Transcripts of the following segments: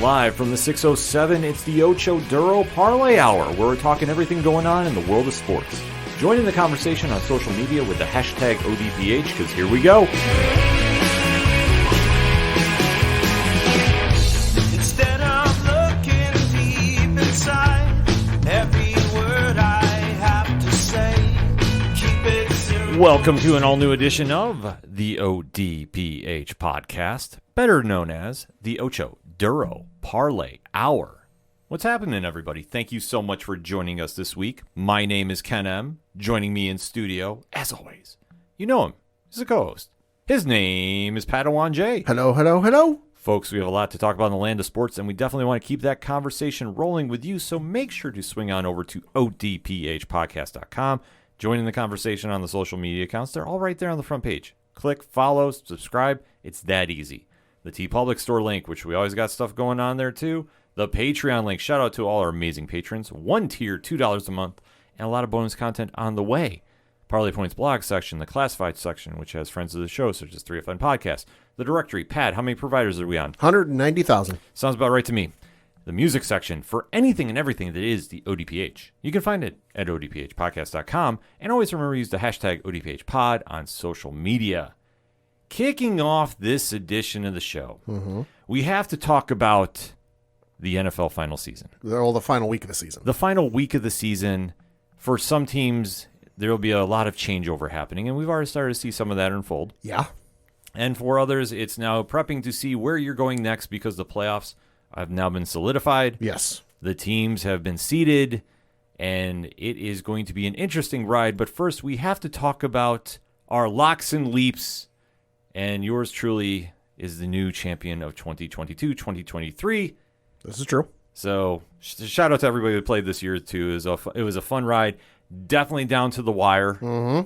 Live from the 607, it's the Ocho Duro Parlay Hour, where we're talking everything going on in the world of sports. Join in the conversation on social media with the hashtag ODPH, because here we go. Instead of looking deep inside, every word I have to say, keep it simple. Welcome to an all-new edition of the ODPH podcast, better known as the Ocho Duro Parlay Hour. What's happening, everybody? Thank you so much for joining us this week. My name is Ken M. Joining me in studio, as always, you know him. He's a co-host. His name is Padawan J. Hello, hello, hello. Folks, we have a lot to talk about in the land of sports, and we definitely want to keep that conversation rolling with you, so make sure to swing on over to odphpodcast.com. Join in the conversation on the social media accounts. They're all right there on the front page. Click, follow, subscribe. It's that easy. The TeePublic Store link, which we always got stuff going on there too. The Patreon link. Shout out to all our amazing patrons. One tier, $2 a month, and a lot of bonus content on the way. Parlay Points blog section, the classified section, which has friends of the show, such as 3FN Podcast. The directory. Pat, how many providers are we on? 190,000. Sounds about right to me. The music section for anything and everything that is the ODPH. You can find it at odphpodcast.com, and always remember to use the hashtag ODPHpod on social media. Kicking off this edition of the show, we have to talk about the NFL final season. Well, the final week of the season. The final week of the season, for some teams, there will be a lot of changeover happening, and we've already started to see some of that unfold. Yeah. And for others, it's now prepping to see where you're going next because the playoffs have now been solidified. Yes. The teams have been seeded, and it is going to be an interesting ride. But first, we have to talk about our locks and leaps, and yours truly is the new champion of 2022-2023. This is true. So shout out to everybody who played this year, too. It was a fun ride. Definitely down to the wire.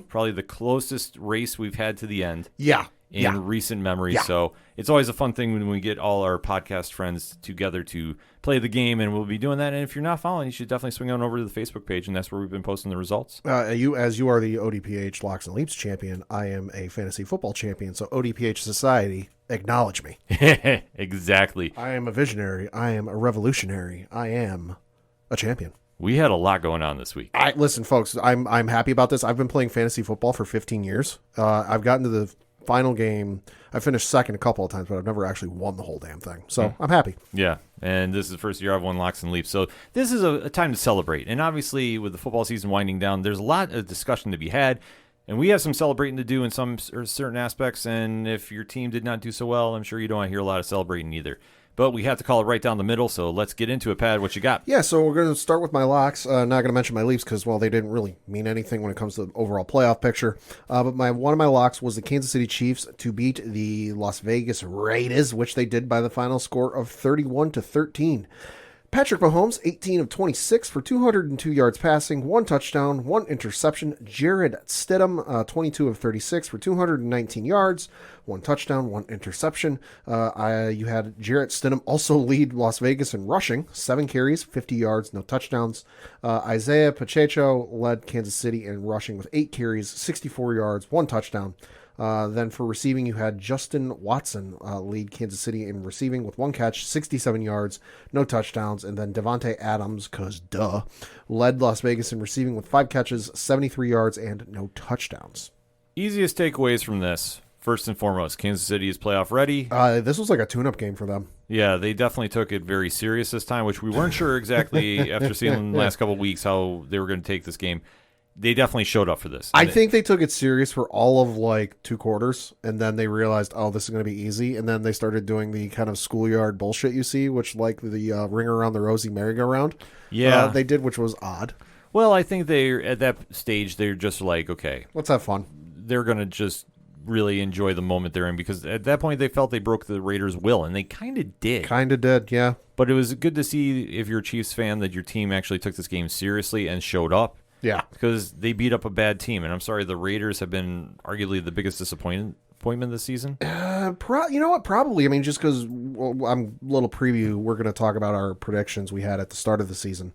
Probably the closest race we've had to the end. Yeah. In recent memory. Yeah. So it's always a fun thing when we get all our podcast friends together to play the game, and we'll be doing that. And if you're not following, you should definitely swing on over to the Facebook page, and that's where we've been posting the results. As you are the ODPH Locks and Leaps champion, I am a fantasy football champion. So ODPH Society, acknowledge me. Exactly. I am a visionary. I am a revolutionary. I am a champion. We had a lot going on this week. Listen, folks, I'm happy about this. I've been playing fantasy football for 15 years. I've gotten to the final game. I finished second a couple of times, but I've never actually won the whole damn thing. So I'm happy. Yeah, and this is the first year I've won locks and leaps. So this is a time to celebrate. And obviously, with the football season winding down, there's a lot of discussion to be had. And we have some celebrating to do in some certain aspects. And if your team did not do so well, I'm sure you don't want to hear a lot of celebrating either. But we have to call it right down the middle, so let's get into it, Pat. What you got? Yeah, so we're going to start with my locks. Not going to mention my leaps because, well, they didn't really mean anything when it comes to the overall playoff picture. But one of my locks was the Kansas City Chiefs to beat the Las Vegas Raiders, which they did by the final score of 31-13. Patrick Mahomes, 18 of 26 for 202 yards passing, 1 touchdown, 1 interception. Jared Stidham, 22 of 36 for 219 yards, 1 touchdown, 1 interception. You had Jared Stidham also lead Las Vegas in rushing, 7 carries, 50 yards, no touchdowns. Isaiah Pacheco led Kansas City in rushing with 8 carries, 64 yards, 1 touchdown. Then for receiving, you had Justin Watson lead Kansas City in receiving with 1 catch, 67 yards, no touchdowns. And then Devontae Adams, led Las Vegas in receiving with 5 catches, 73 yards, and no touchdowns. Easiest takeaways from this. First and foremost, Kansas City is playoff ready. This was like a tune-up game for them. Yeah, they definitely took it very serious this time, which we weren't sure exactly after seeing the last couple of weeks how they were going to take this game. They definitely showed up for this. I think they took it serious for all of like 2 quarters, and then they realized, oh, this is going to be easy. And then they started doing the kind of schoolyard bullshit you see, which like the ring around the rosy merry-go-round. Yeah. They did, which was odd. Well, I think at that stage, they're just like, okay. Let's have fun. They're going to just really enjoy the moment they're in, because at that point they felt they broke the Raiders' will, and they kind of did. Kind of did, yeah. But it was good to see, if you're a Chiefs fan, that your team actually took this game seriously and showed up. Yeah. Because they beat up a bad team. And I'm sorry, the Raiders have been arguably the biggest disappointment this season. You know what? Probably. I mean, just because I'm a little preview, we're going to talk about our predictions we had at the start of the season.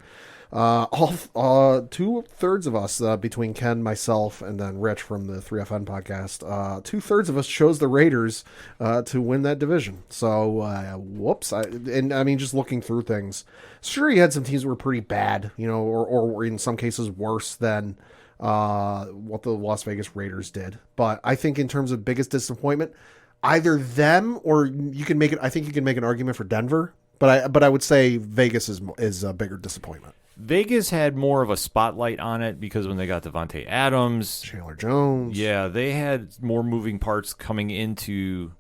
All 2/3 of us, between Ken, myself, and then Rich from the 3FN podcast, 2/3 of us chose the Raiders to win that division. So, whoops. I mean, just looking through things, sure, you had some teams that were pretty bad, or in some cases worse than what the Las Vegas Raiders did. But I think in terms of biggest disappointment, either them or you can make it. I think you can make an argument for Denver. But I would say Vegas is a bigger disappointment. Vegas had more of a spotlight on it because when they got Devontae Adams, Chandler Jones, yeah, they had more moving parts coming into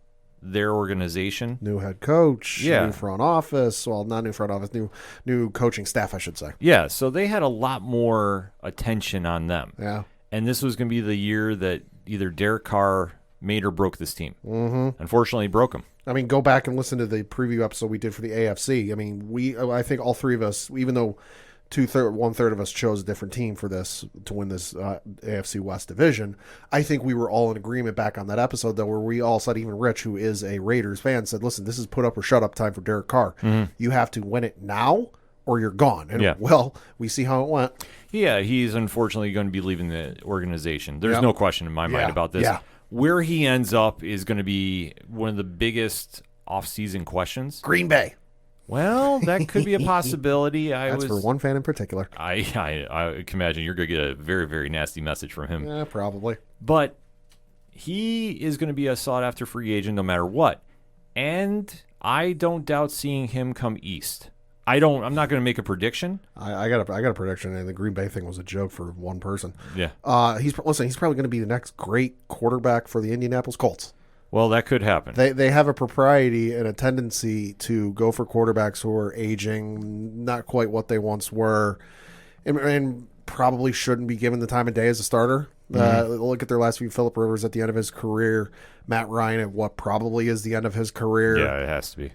their organization. New head coach, yeah, new front office. Well, not new front office, new coaching staff, I should say. Yeah, so they had a lot more attention on them. Yeah, and this was going to be the year that either Derek Carr made or broke this team. Mm-hmm. Unfortunately, he broke him. I mean, go back and listen to the preview episode we did for the AFC. I mean, I think all three of us, even though 1/3 of us chose a different team for this to win this AFC West division, I think we were all in agreement back on that episode, though, where we all said, even Rich, who is a Raiders fan, said, listen, this is put up or shut up time for Derek Carr. Mm-hmm. You have to win it now or you're gone. And, well, we see how it went. Yeah, he's unfortunately going to be leaving the organization. There's no question in my mind about this. Yeah. Where he ends up is going to be one of the biggest off-season questions. Green Bay. Well, that could be a possibility. That's for one fan in particular. I can imagine you're going to get a very, very nasty message from him. Yeah, probably. But he is going to be a sought-after free agent no matter what. And I don't doubt seeing him come east. I'm not going to make a prediction. I got a prediction, and the Green Bay thing was a joke for one person. Yeah. He's probably going to be the next great quarterback for the Indianapolis Colts. Well, that could happen. They have a propriety and a tendency to go for quarterbacks who are aging, not quite what they once were, and probably shouldn't be given the time of day as a starter. Look at their last few. Phillip Rivers at the end of his career, Matt Ryan at what probably is the end of his career. Yeah, it has to be.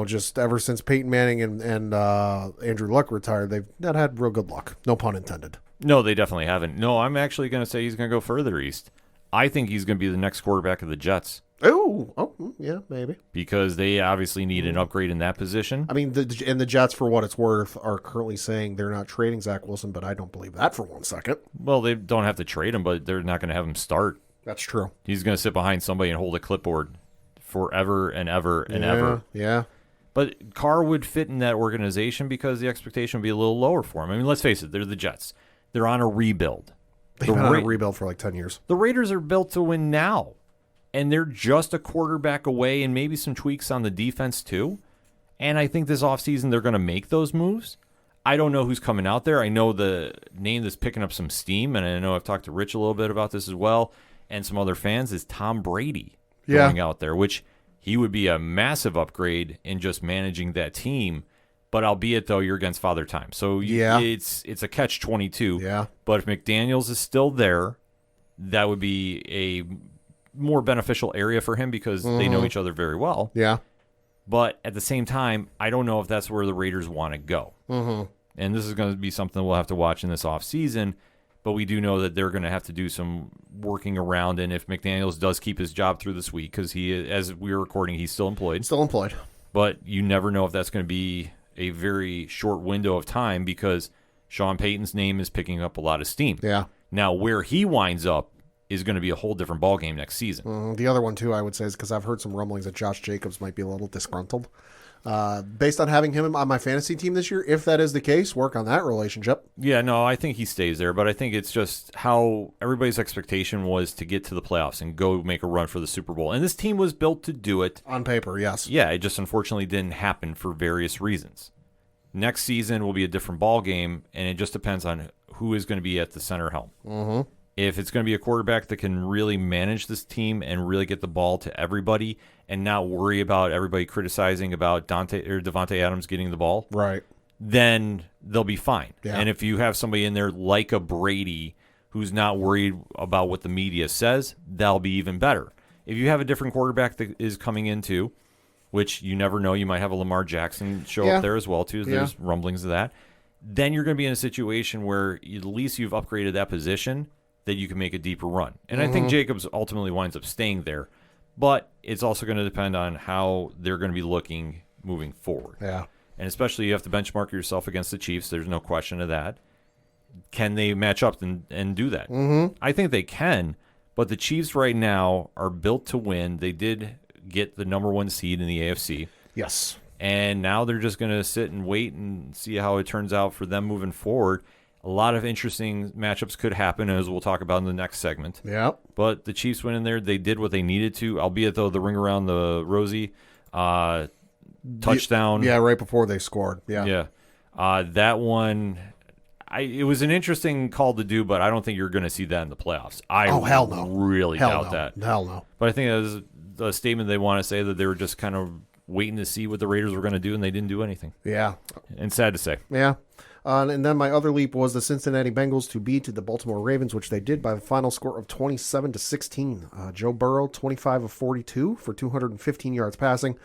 Just ever since Peyton Manning and Andrew Luck retired, they've not had real good luck. No pun intended. No, they definitely haven't. No, I'm actually going to say he's going to go further east. I think he's going to be the next quarterback of the Jets. Oh, yeah, maybe. Because they obviously need an upgrade in that position. I mean, the Jets, for what it's worth, are currently saying they're not trading Zach Wilson, but I don't believe that for 1 second. Well, they don't have to trade him, but they're not going to have him start. That's true. He's going to sit behind somebody and hold a clipboard forever and ever and ever. Yeah. But Carr would fit in that organization because the expectation would be a little lower for him. I mean, let's face it, they're the Jets. They're on a rebuild. They've been on a rebuild for like 10 years. The Raiders are built to win now. And they're just a quarterback away and maybe some tweaks on the defense too. And I think this offseason they're going to make those moves. I don't know who's coming out there. I know the name that's picking up some steam, and I know I've talked to Rich a little bit about this as well, and some other fans, is Tom Brady going out there, which he would be a massive upgrade in just managing that team. But albeit, though, you're against Father Time. So it's a catch-22. Yeah. But if McDaniels is still there, that would be a more beneficial area for him because they know each other very well. Yeah. But at the same time, I don't know if that's where the Raiders want to go. Mm-hmm. And this is going to be something we'll have to watch in this offseason. But we do know that they're going to have to do some working around. And if McDaniels does keep his job through this week, because as we were recording, he's still employed. Still employed. But you never know if that's going to be a very short window of time because Sean Payton's name is picking up a lot of steam. Yeah. Now, where he winds up is going to be a whole different ballgame next season. The other one, too, I would say, is because I've heard some rumblings that Josh Jacobs might be a little disgruntled. Based on having him on my fantasy team this year, if that is the case, work on that relationship. Yeah, no, I think he stays there, but I think it's just how everybody's expectation was to get to the playoffs and go make a run for the Super Bowl. And this team was built to do it. On paper, yes. Yeah, it just unfortunately didn't happen for various reasons. Next season will be a different ballgame, and it just depends on who is going to be at the center helm. Mm-hmm. If it's going to be a quarterback that can really manage this team and really get the ball to everybody and not worry about everybody criticizing about Devontae Adams getting the ball, right, then they'll be fine. Yeah. And if you have somebody in there like a Brady who's not worried about what the media says, that'll be even better. If you have a different quarterback that is coming into, which you never know, you might have a Lamar Jackson show up there as well, too. There's rumblings of that. Then you're going to be in a situation where at least you've upgraded that position that you can make a deeper run. And I think Jacobs ultimately winds up staying there. But it's also going to depend on how they're going to be looking moving forward. Yeah. and especially you have to benchmark yourself against the Chiefs. There's no question of that. Can they match up and do that? Mm-hmm. I think they can, but the Chiefs right now are built to win. They did get the number 1 seed in the AFC. Yes. And now they're just going to sit and wait and see how it turns out for them moving forward. A lot of interesting matchups could happen, as we'll talk about in the next segment. Yeah. But the Chiefs went in there. They did what they needed to, albeit, though, the ring around the Rosie touchdown. Yeah, right before they scored. Yeah. Yeah. That one, it was an interesting call to do, but I don't think you're going to see that in the playoffs. Hell no. Really Hell doubt no. that. Hell no. But I think that was a statement they want to say, that they were just kind of waiting to see what the Raiders were going to do, and they didn't do anything. Yeah. And sad to say. Yeah. And then my other leap was the Cincinnati Bengals to beat the Baltimore Ravens, which they did by the final score of 27-16. Joe Burrow, 25 of 42 for 215 yards passing,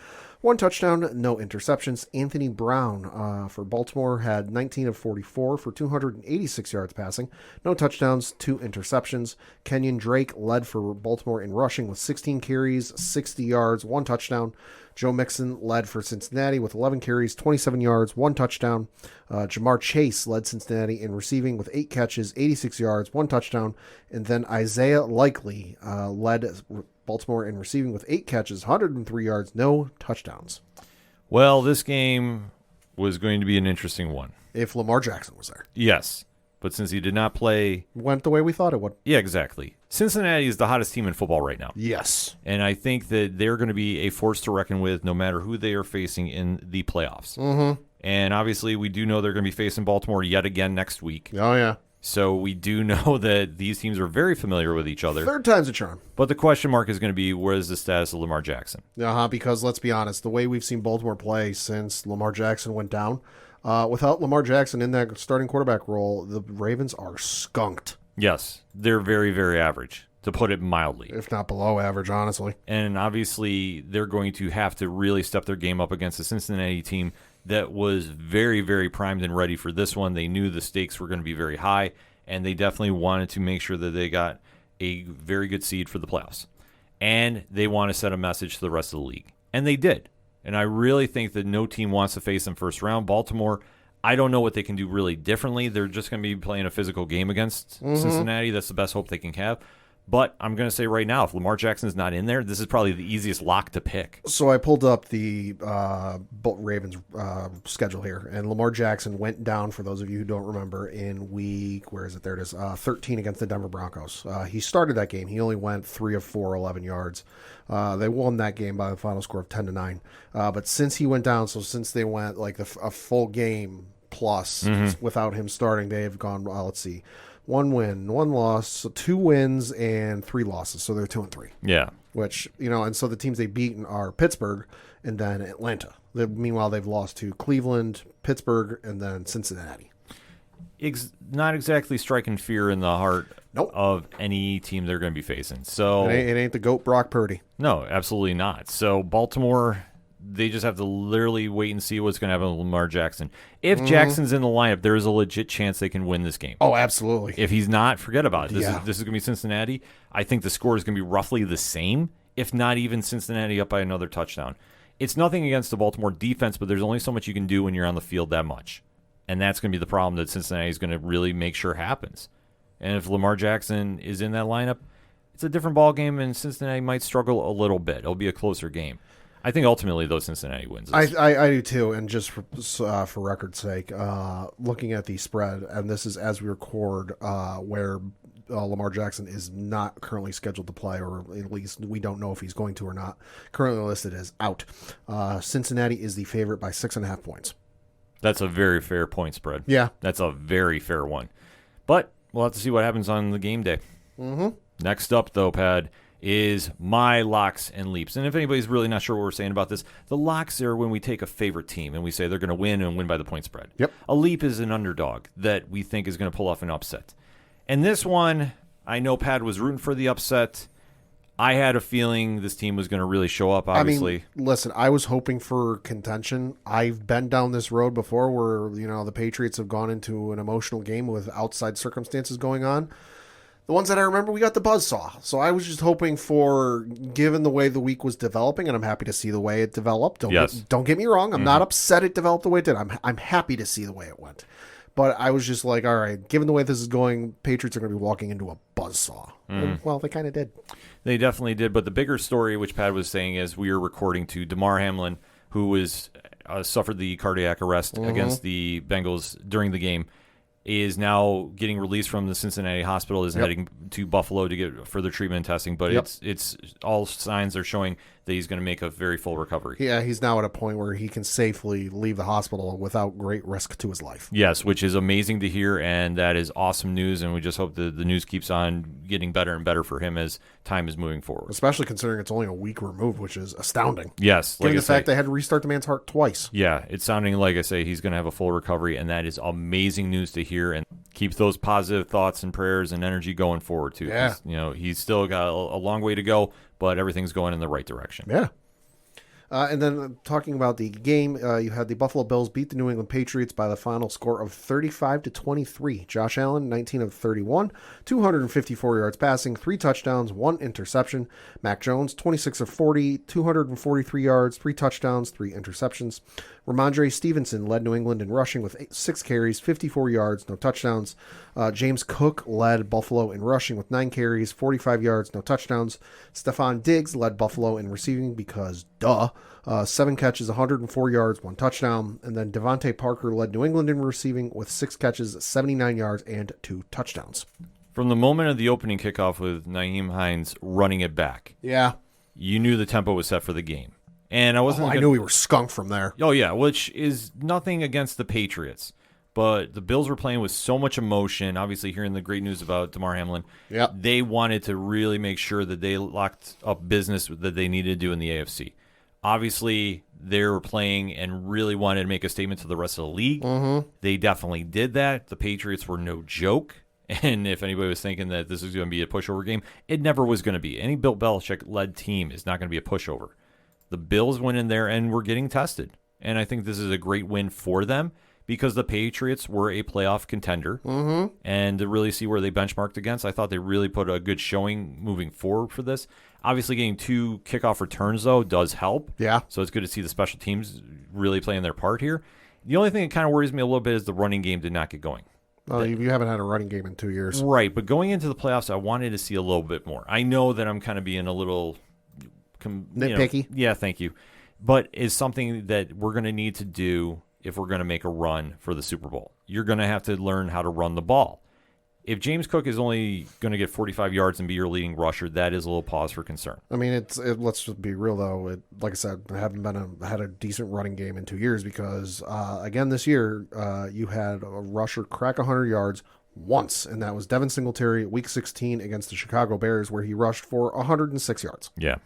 1 touchdown, no interceptions. Anthony Brown for Baltimore had 19 of 44 for 286 yards passing, no touchdowns, 2 interceptions. Kenyon Drake led for Baltimore in rushing with 16 carries, 60 yards, 1 touchdown. Joe Mixon led for Cincinnati with 11 carries, 27 yards, 1 touchdown. Jamar Chase led Cincinnati in receiving with 8 catches, 86 yards, 1 touchdown. And then Isaiah Likely led Baltimore in receiving with 8 catches, 103 yards, no touchdowns. Well, this game was going to be an interesting one. If Lamar Jackson was there. Yes, but since he did not play... Went the way we thought it would. Yeah, exactly. Cincinnati is the hottest team in football right now. Yes. And I think that they're going to be a force to reckon with no matter who they are facing in the playoffs. Mm-hmm. And obviously, we do know they're going to be facing Baltimore yet again next week. Oh, yeah. So we do know that these teams are very familiar with each other. 3rd time's a charm. But the question mark is going to be, what is the status of Lamar Jackson? Because let's be honest, the way we've seen Baltimore play since Lamar Jackson went down, without Lamar Jackson in that starting quarterback role, the Ravens are skunked. Yes, they're very, very average, to put it mildly. If not below average, honestly. And obviously, they're going to have to really step their game up against the Cincinnati team that was very, very primed and ready for this one. They knew the stakes were going to be very high, and they definitely wanted to make sure that they got a very good seed for the playoffs. And they want to set a message to the rest of the league. And they did. And I really think that no team wants to face them first round. Baltimore, I don't know what they can do really differently. They're just going to be playing a physical game against Cincinnati. That's the best hope they can have. But I'm going to say right now, if Lamar Jackson's not in there, this is probably the easiest lock to pick. So I pulled up the Ravens schedule here, and Lamar Jackson went down, for those of you who don't remember, in week, where is it? There it is, 13 against the Denver Broncos. He started that game. He only went 3 of 4, 11 yards. They won that game by the final score of 10-9. But since he went down, so since they went like a full game plus without him starting, they have gone, let's see, 1 win, 1 loss, so 2 wins and 3 losses. So they're 2-3. Yeah. Which, and so the teams they've beaten are Pittsburgh and then Atlanta. Meanwhile, they've lost to Cleveland, Pittsburgh, and then Cincinnati. Not exactly striking fear in the heart of any team they're going to be facing. So it ain't the GOAT Brock Purdy. No, absolutely not. So Baltimore, they just have to literally wait and see what's going to happen with Lamar Jackson. If Jackson's in the lineup, there is a legit chance they can win this game. Oh, absolutely. If he's not, forget about it. This is going to be Cincinnati. I think the score is going to be roughly the same, if not even Cincinnati up by another touchdown. It's nothing against the Baltimore defense, but there's only so much you can do when you're on the field that much. And that's going to be the problem that Cincinnati is going to really make sure happens. And if Lamar Jackson is in that lineup, it's a different ball game, and Cincinnati might struggle a little bit. It'll be a closer game. I think ultimately, though, Cincinnati wins. I do too. And just for record's sake, looking at the spread, and this is as we record, where Lamar Jackson is not currently scheduled to play, or at least we don't know if he's going to or not. Currently listed as out. Cincinnati is the favorite by 6.5 points. That's a very fair point spread. Yeah. That's a very fair one. But we'll have to see what happens on the game day. Next up, though, Pad, is my locks and leaps. And if anybody's really not sure what we're saying about this, the locks are when we take a favorite team and we say they're going to win and win by the point spread. Yep. A leap is an underdog that we think is going to pull off an upset. And this one, I know Pad was rooting for the upset. I had a feeling this team was going to really show up, obviously. I mean, listen, I was hoping for contention. I've been down this road before where, the Patriots have gone into an emotional game with outside circumstances going on. The ones that I remember, we got the buzzsaw. So I was just hoping for, given the way the week was developing, and I'm happy to see the way it developed. Don't get me wrong. I'm not upset it developed the way it did. I'm happy to see the way it went. But I was just like, all right, given the way this is going, Patriots are going to be walking into a buzzsaw. And, well, they kind of did. They definitely did. But the bigger story, which Pat was saying, is we are recording to Damar Hamlin, who was suffered the cardiac arrest against the Bengals during the game, is now getting released from the Cincinnati hospital, is heading to Buffalo to get further treatment and testing. But it's all signs are showing that he's going to make a very full recovery. Yeah, he's now at a point where he can safely leave the hospital without great risk to his life. Yes, which is amazing to hear, and that is awesome news, and we just hope the news keeps on getting better and better for him as time is moving forward. Especially considering it's only a week removed, which is astounding. Yes. Given the fact they had to restart the man's heart twice. Yeah, it's sounding like I say he's going to have a full recovery, and that is amazing news to hear, and keep those positive thoughts and prayers and energy going forward, too. Yeah. He's still got a long way to go, but everything's going in the right direction. Yeah. And then talking about the game, you had the Buffalo Bills beat the New England Patriots by the final score of 35-23. Josh Allen, 19 of 31, 254 yards passing, 3 touchdowns, 1 interception. Mac Jones, 26 of 40, 243 yards, 3 touchdowns, 3 interceptions. Ramondre Stevenson led New England in rushing with 6 carries, 54 yards, no touchdowns. James Cook led Buffalo in rushing with 9 carries, 45 yards, no touchdowns. Stephon Diggs led Buffalo in receiving because, 7 catches, 104 yards, 1 touchdown. And then Devontae Parker led New England in receiving with 6 catches, 79 yards, and 2 touchdowns. From the moment of the opening kickoff with Nyheim Hines running it back, you knew the tempo was set for the game. And I knew we were skunked from there. Oh, yeah, which is nothing against the Patriots. But the Bills were playing with so much emotion. Obviously, hearing the great news about Damar Hamlin, they wanted to really make sure that they locked up business that they needed to do in the AFC. Obviously, they were playing and really wanted to make a statement to the rest of the league. They definitely did that. The Patriots were no joke. And if anybody was thinking that this was going to be a pushover game, it never was going to be. Any Bill Belichick-led team is not going to be a pushover. The Bills went in there and were getting tested. And I think this is a great win for them because the Patriots were a playoff contender. And to really see where they benchmarked against, I thought they really put a good showing moving forward for this. Obviously, getting 2 kickoff returns, though, does help. Yeah. So it's good to see the special teams really playing their part here. The only thing that kind of worries me a little bit is the running game did not get going. Well, you haven't had a running game in 2 years. Right, but going into the playoffs, I wanted to see a little bit more. I know that I'm kind of being a little nitpicky. Yeah, thank you. But it's something that we're going to need to do if we're going to make a run for the Super Bowl. You're going to have to learn how to run the ball. If James Cook is only going to get 45 yards and be your leading rusher, that is a little pause for concern. I mean, let's just be real, though. Like I said, I haven't had a decent running game in 2 years because, again, this year, you had a rusher crack 100 yards once, and that was Devin Singletary, Week 16 against the Chicago Bears, where he rushed for 106 yards. Yeah.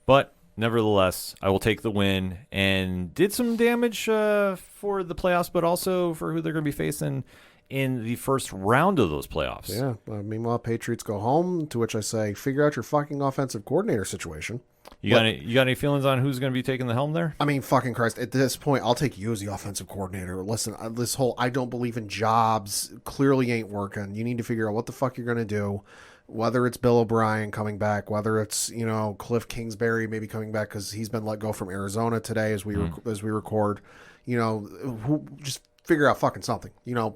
But nevertheless, I will take the win and did some damage for the playoffs, but also for who they're going to be facing in the first round of those playoffs. Yeah. Meanwhile, Patriots go home, to which I say, figure out your fucking offensive coordinator situation. You got any feelings on who's going to be taking the helm there? I mean, fucking Christ. At this point, I'll take you as the offensive coordinator. Listen, this whole I don't believe in jobs clearly ain't working. You need to figure out what the fuck you're going to do. Whether it's Bill O'Brien coming back, whether it's, Cliff Kingsbury maybe coming back because he's been let go from Arizona today as we record. Just figure out fucking something.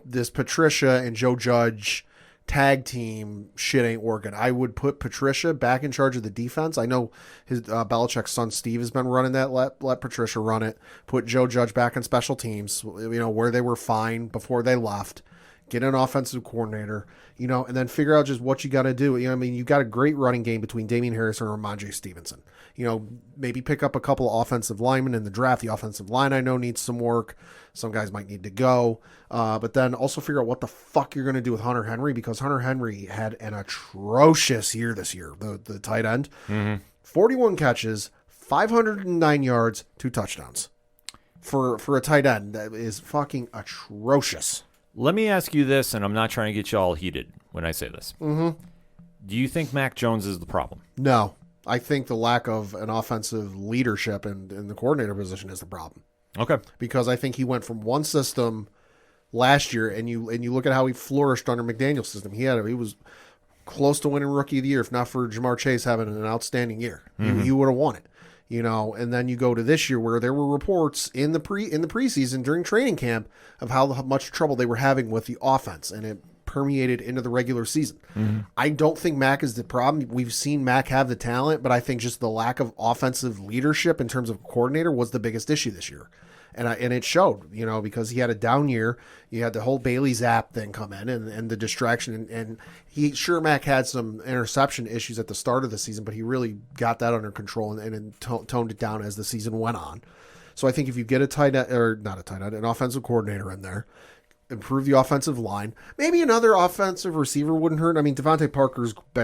This Patricia and Joe Judge tag team shit ain't working. I would put Patricia back in charge of the defense. I know his Belichick's son Steve has been running that. Let Patricia run it. Put Joe Judge back in special teams. Where they were fine before they left. Get an offensive coordinator, and then figure out just what you got to do. You got a great running game between Damian Harris and Ramondre Stevenson. Maybe pick up a couple of offensive linemen in the draft. The offensive line I know needs some work. Some guys might need to go. But then also figure out what the fuck you're going to do with Hunter Henry because Hunter Henry had an atrocious year this year, the tight end. 41 catches, 509 yards, 2 touchdowns. For a tight end, that is fucking atrocious. Let me ask you this, and I'm not trying to get you all heated when I say this. Do you think Mac Jones is the problem? No. I think the lack of an offensive leadership in the coordinator position is the problem. Okay. Because I think he went from one system last year, and you look at how he flourished under McDaniel's system. He was close to winning Rookie of the Year, if not for Jamar Chase having an outstanding year. He would have won it. And then you go to this year where there were reports in the preseason during training camp of how much trouble they were having with the offense, and it permeated into the regular season. I don't think Mac is the problem. We've seen Mac have the talent, but I think just the lack of offensive leadership in terms of coordinator was the biggest issue this year. And it showed, because he had a down year. You had the whole Bailey Zapp thing come in and the distraction. And Mac had some interception issues at the start of the season, but he really got that under control and toned it down as the season went on. So I think if you get an offensive coordinator in there, improve the offensive line. Maybe another offensive receiver wouldn't hurt. I mean, Devontae Parker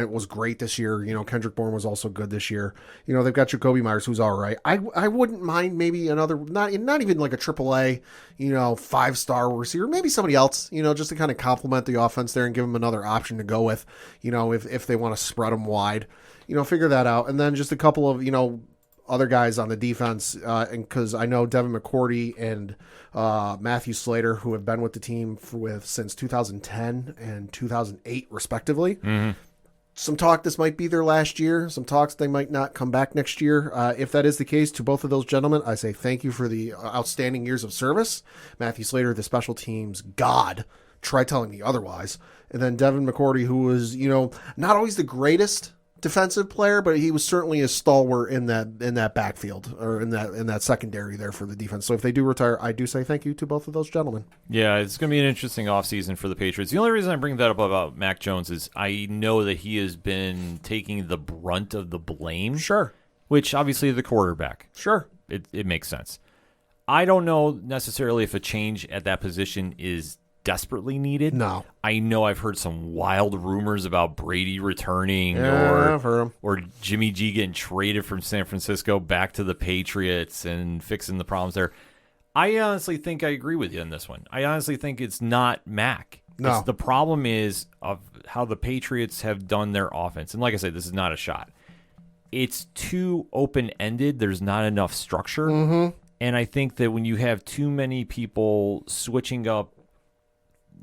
was great this year. Kendrick Bourne was also good this year. They've got Jacoby Myers, who's all right. I wouldn't mind maybe another, not even like a AAA, 5-star receiver. Maybe somebody else, just to kind of complement the offense there and give them another option to go with, if they want to spread them wide. Figure that out. And then just a couple of, other guys on the defense, and because I know Devin McCourty and Matthew Slater, who have been with the team since 2010 and 2008, respectively. Some talk this might be their last year. Some talks they might not come back next year. If that is the case, to both of those gentlemen, I say thank you for the outstanding years of service. Matthew Slater, the special teams god. Try telling me otherwise. And then Devin McCourty, who was, not always the greatest defensive player, but he was certainly a stalwart in that backfield or in that secondary there for the defense. So if they do retire, I do say thank you to both of those gentlemen. Yeah, it's going to be an interesting offseason for the Patriots. The only reason I bring that up about Mac Jones is I know that he has been taking the brunt of the blame. Sure. Which obviously the quarterback. Sure. It makes sense. I don't know necessarily if a change at that position is desperately needed. No. I know I've heard some wild rumors about Brady returning I've heard 'em. or Jimmy G getting traded from San Francisco back to the Patriots and fixing the problems there. I honestly think I agree with you on this one. I honestly think it's not Mac. No. The problem is of how the Patriots have done their offense. And like I said, this is not a shot. It's too open-ended. There's not enough structure. And I think that when you have too many people switching up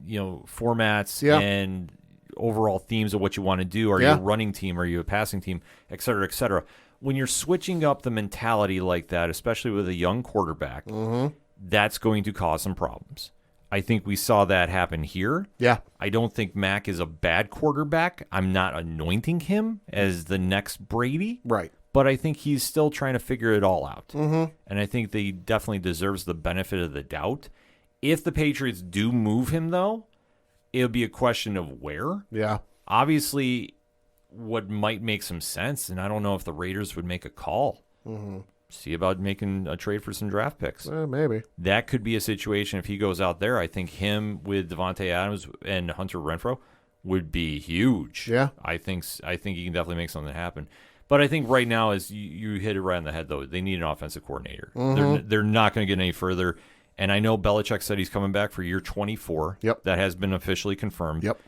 formats and overall themes of what you want to do. Are you a running team? Are you a passing team? Et cetera, et cetera. When you're switching up the mentality like that, especially with a young quarterback, that's going to cause some problems. I think we saw that happen here. Yeah. I don't think Mac is a bad quarterback. I'm not anointing him as the next Brady. Right. But I think he's still trying to figure it all out. And I think that he definitely deserves the benefit of the doubt. If the Patriots do move him, though, it'll be a question of where. Yeah. Obviously, what might make some sense, and I don't know if the Raiders would make a call. See about making a trade for some draft picks. Maybe. That could be a situation if he goes out there. I think him with Devontae Adams and Hunter Renfrow would be huge. Yeah. I think he can definitely make something happen. But I think right now, as you hit it right on the head, though, they need an offensive coordinator. They're not going to get any further. And I know Belichick said he's coming back for year 24. Yep. That has been officially confirmed. Yep.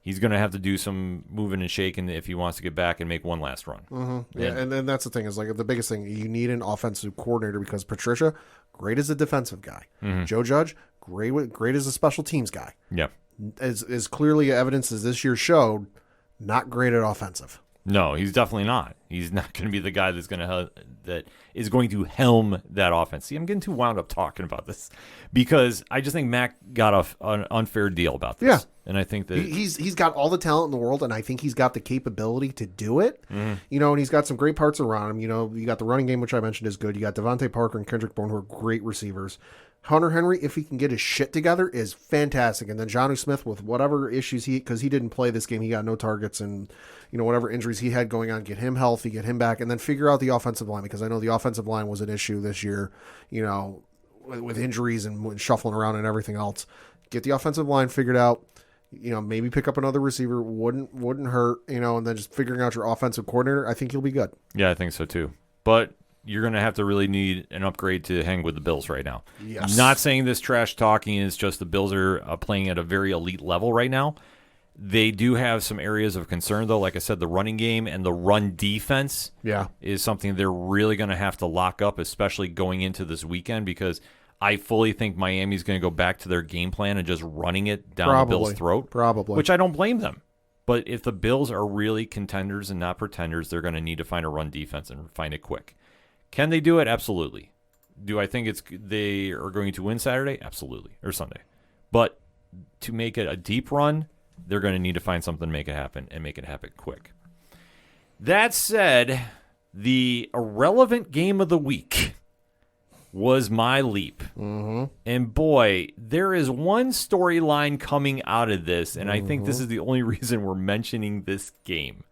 He's going to have to do some moving and shaking if he wants to get back and make one last run. Yeah, and then that's the thing is like the biggest thing, you need an offensive coordinator because Patricia, great as a defensive guy. Joe Judge, great as a special teams guy. Yeah. As clearly evidence as this year showed, not great at offensive. No, he's definitely not. He's not going to be the guy that is going to helm that offense. See, I'm getting too wound up talking about this because I just think Mac got an unfair deal about this. Yeah. And I think that he's got all the talent in the world, and I think he's got the capability to do it. And he's got some great parts around him. You got the running game, which I mentioned is good. You got Devontae Parker and Kendrick Bourne, who are great receivers. Hunter Henry, if he can get his shit together, is fantastic. And then Jonnu Smith, with whatever issues because he didn't play this game, he got no targets, and whatever injuries he had going on, get him healthy, get him back, and then figure out the offensive line, because I know the offensive line was an issue this year, with injuries and shuffling around and everything else. Get the offensive line figured out. Maybe pick up another receiver wouldn't hurt. And then just figuring out your offensive coordinator, I think you'll be good. Yeah, I think so too. But you're going to have to really need an upgrade to hang with the Bills right now. Yes. Not saying this trash talking is just the Bills are playing at a very elite level right now. They do have some areas of concern, though. Like I said, the running game and the run defense is something they're really going to have to lock up, especially going into this weekend, because I fully think Miami's going to go back to their game plan and just running it down the Bills' throat. Probably. Which I don't blame them. But if the Bills are really contenders and not pretenders, they're going to need to find a run defense and find it quick. Can they do it? Absolutely. Do I think they are going to win Saturday? Absolutely. Or Sunday. But to make it a deep run, they're going to need to find something to make it happen and make it happen quick. That said, the irrelevant game of the week was my leap. Mm-hmm. And boy, there is one storyline coming out of this, and I think this is the only reason we're mentioning this game.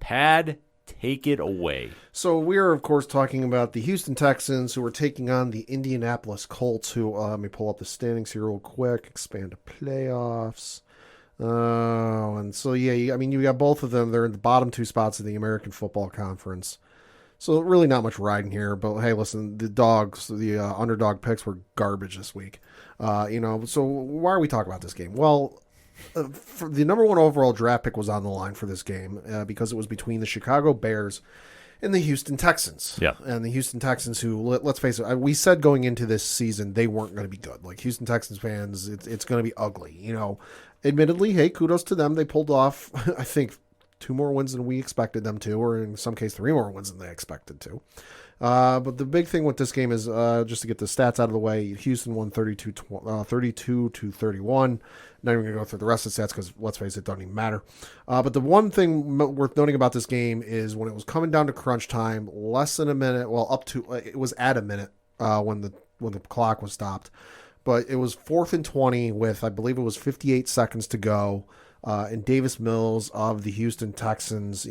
Pad, take it away. So we are, of course, talking about the Houston Texans, who are taking on the Indianapolis Colts, who, let me pull up the standings here real quick, expand to playoffs. And so, yeah, I mean, you got both of them. They're in the bottom two spots of the American Football Conference. So really not much riding here, but hey, listen, the underdog picks were garbage this week. So why are we talking about this game? Well, for the number one overall draft pick was on the line for this game because it was between the Chicago Bears and the Houston Texans. Yeah. And the Houston Texans, who, let's face it, we said going into this season they weren't going to be good. Like, Houston Texans fans, it's going to be ugly. Admittedly, hey, kudos to them. They pulled off, I think, 2 more wins than we expected them to, or in some case 3 more wins than they expected to. But the big thing with this game is, just to get the stats out of the way, Houston won 32 to 31. Not even going to go through the rest of the stats because, let's face it, doesn't even matter. But the one thing worth noting about this game is when it was coming down to crunch time, less than a minute, it was at a minute when the clock was stopped. But it was 4th and 20 with, I believe it was 58 seconds to go. And Davis Mills of the Houston Texans,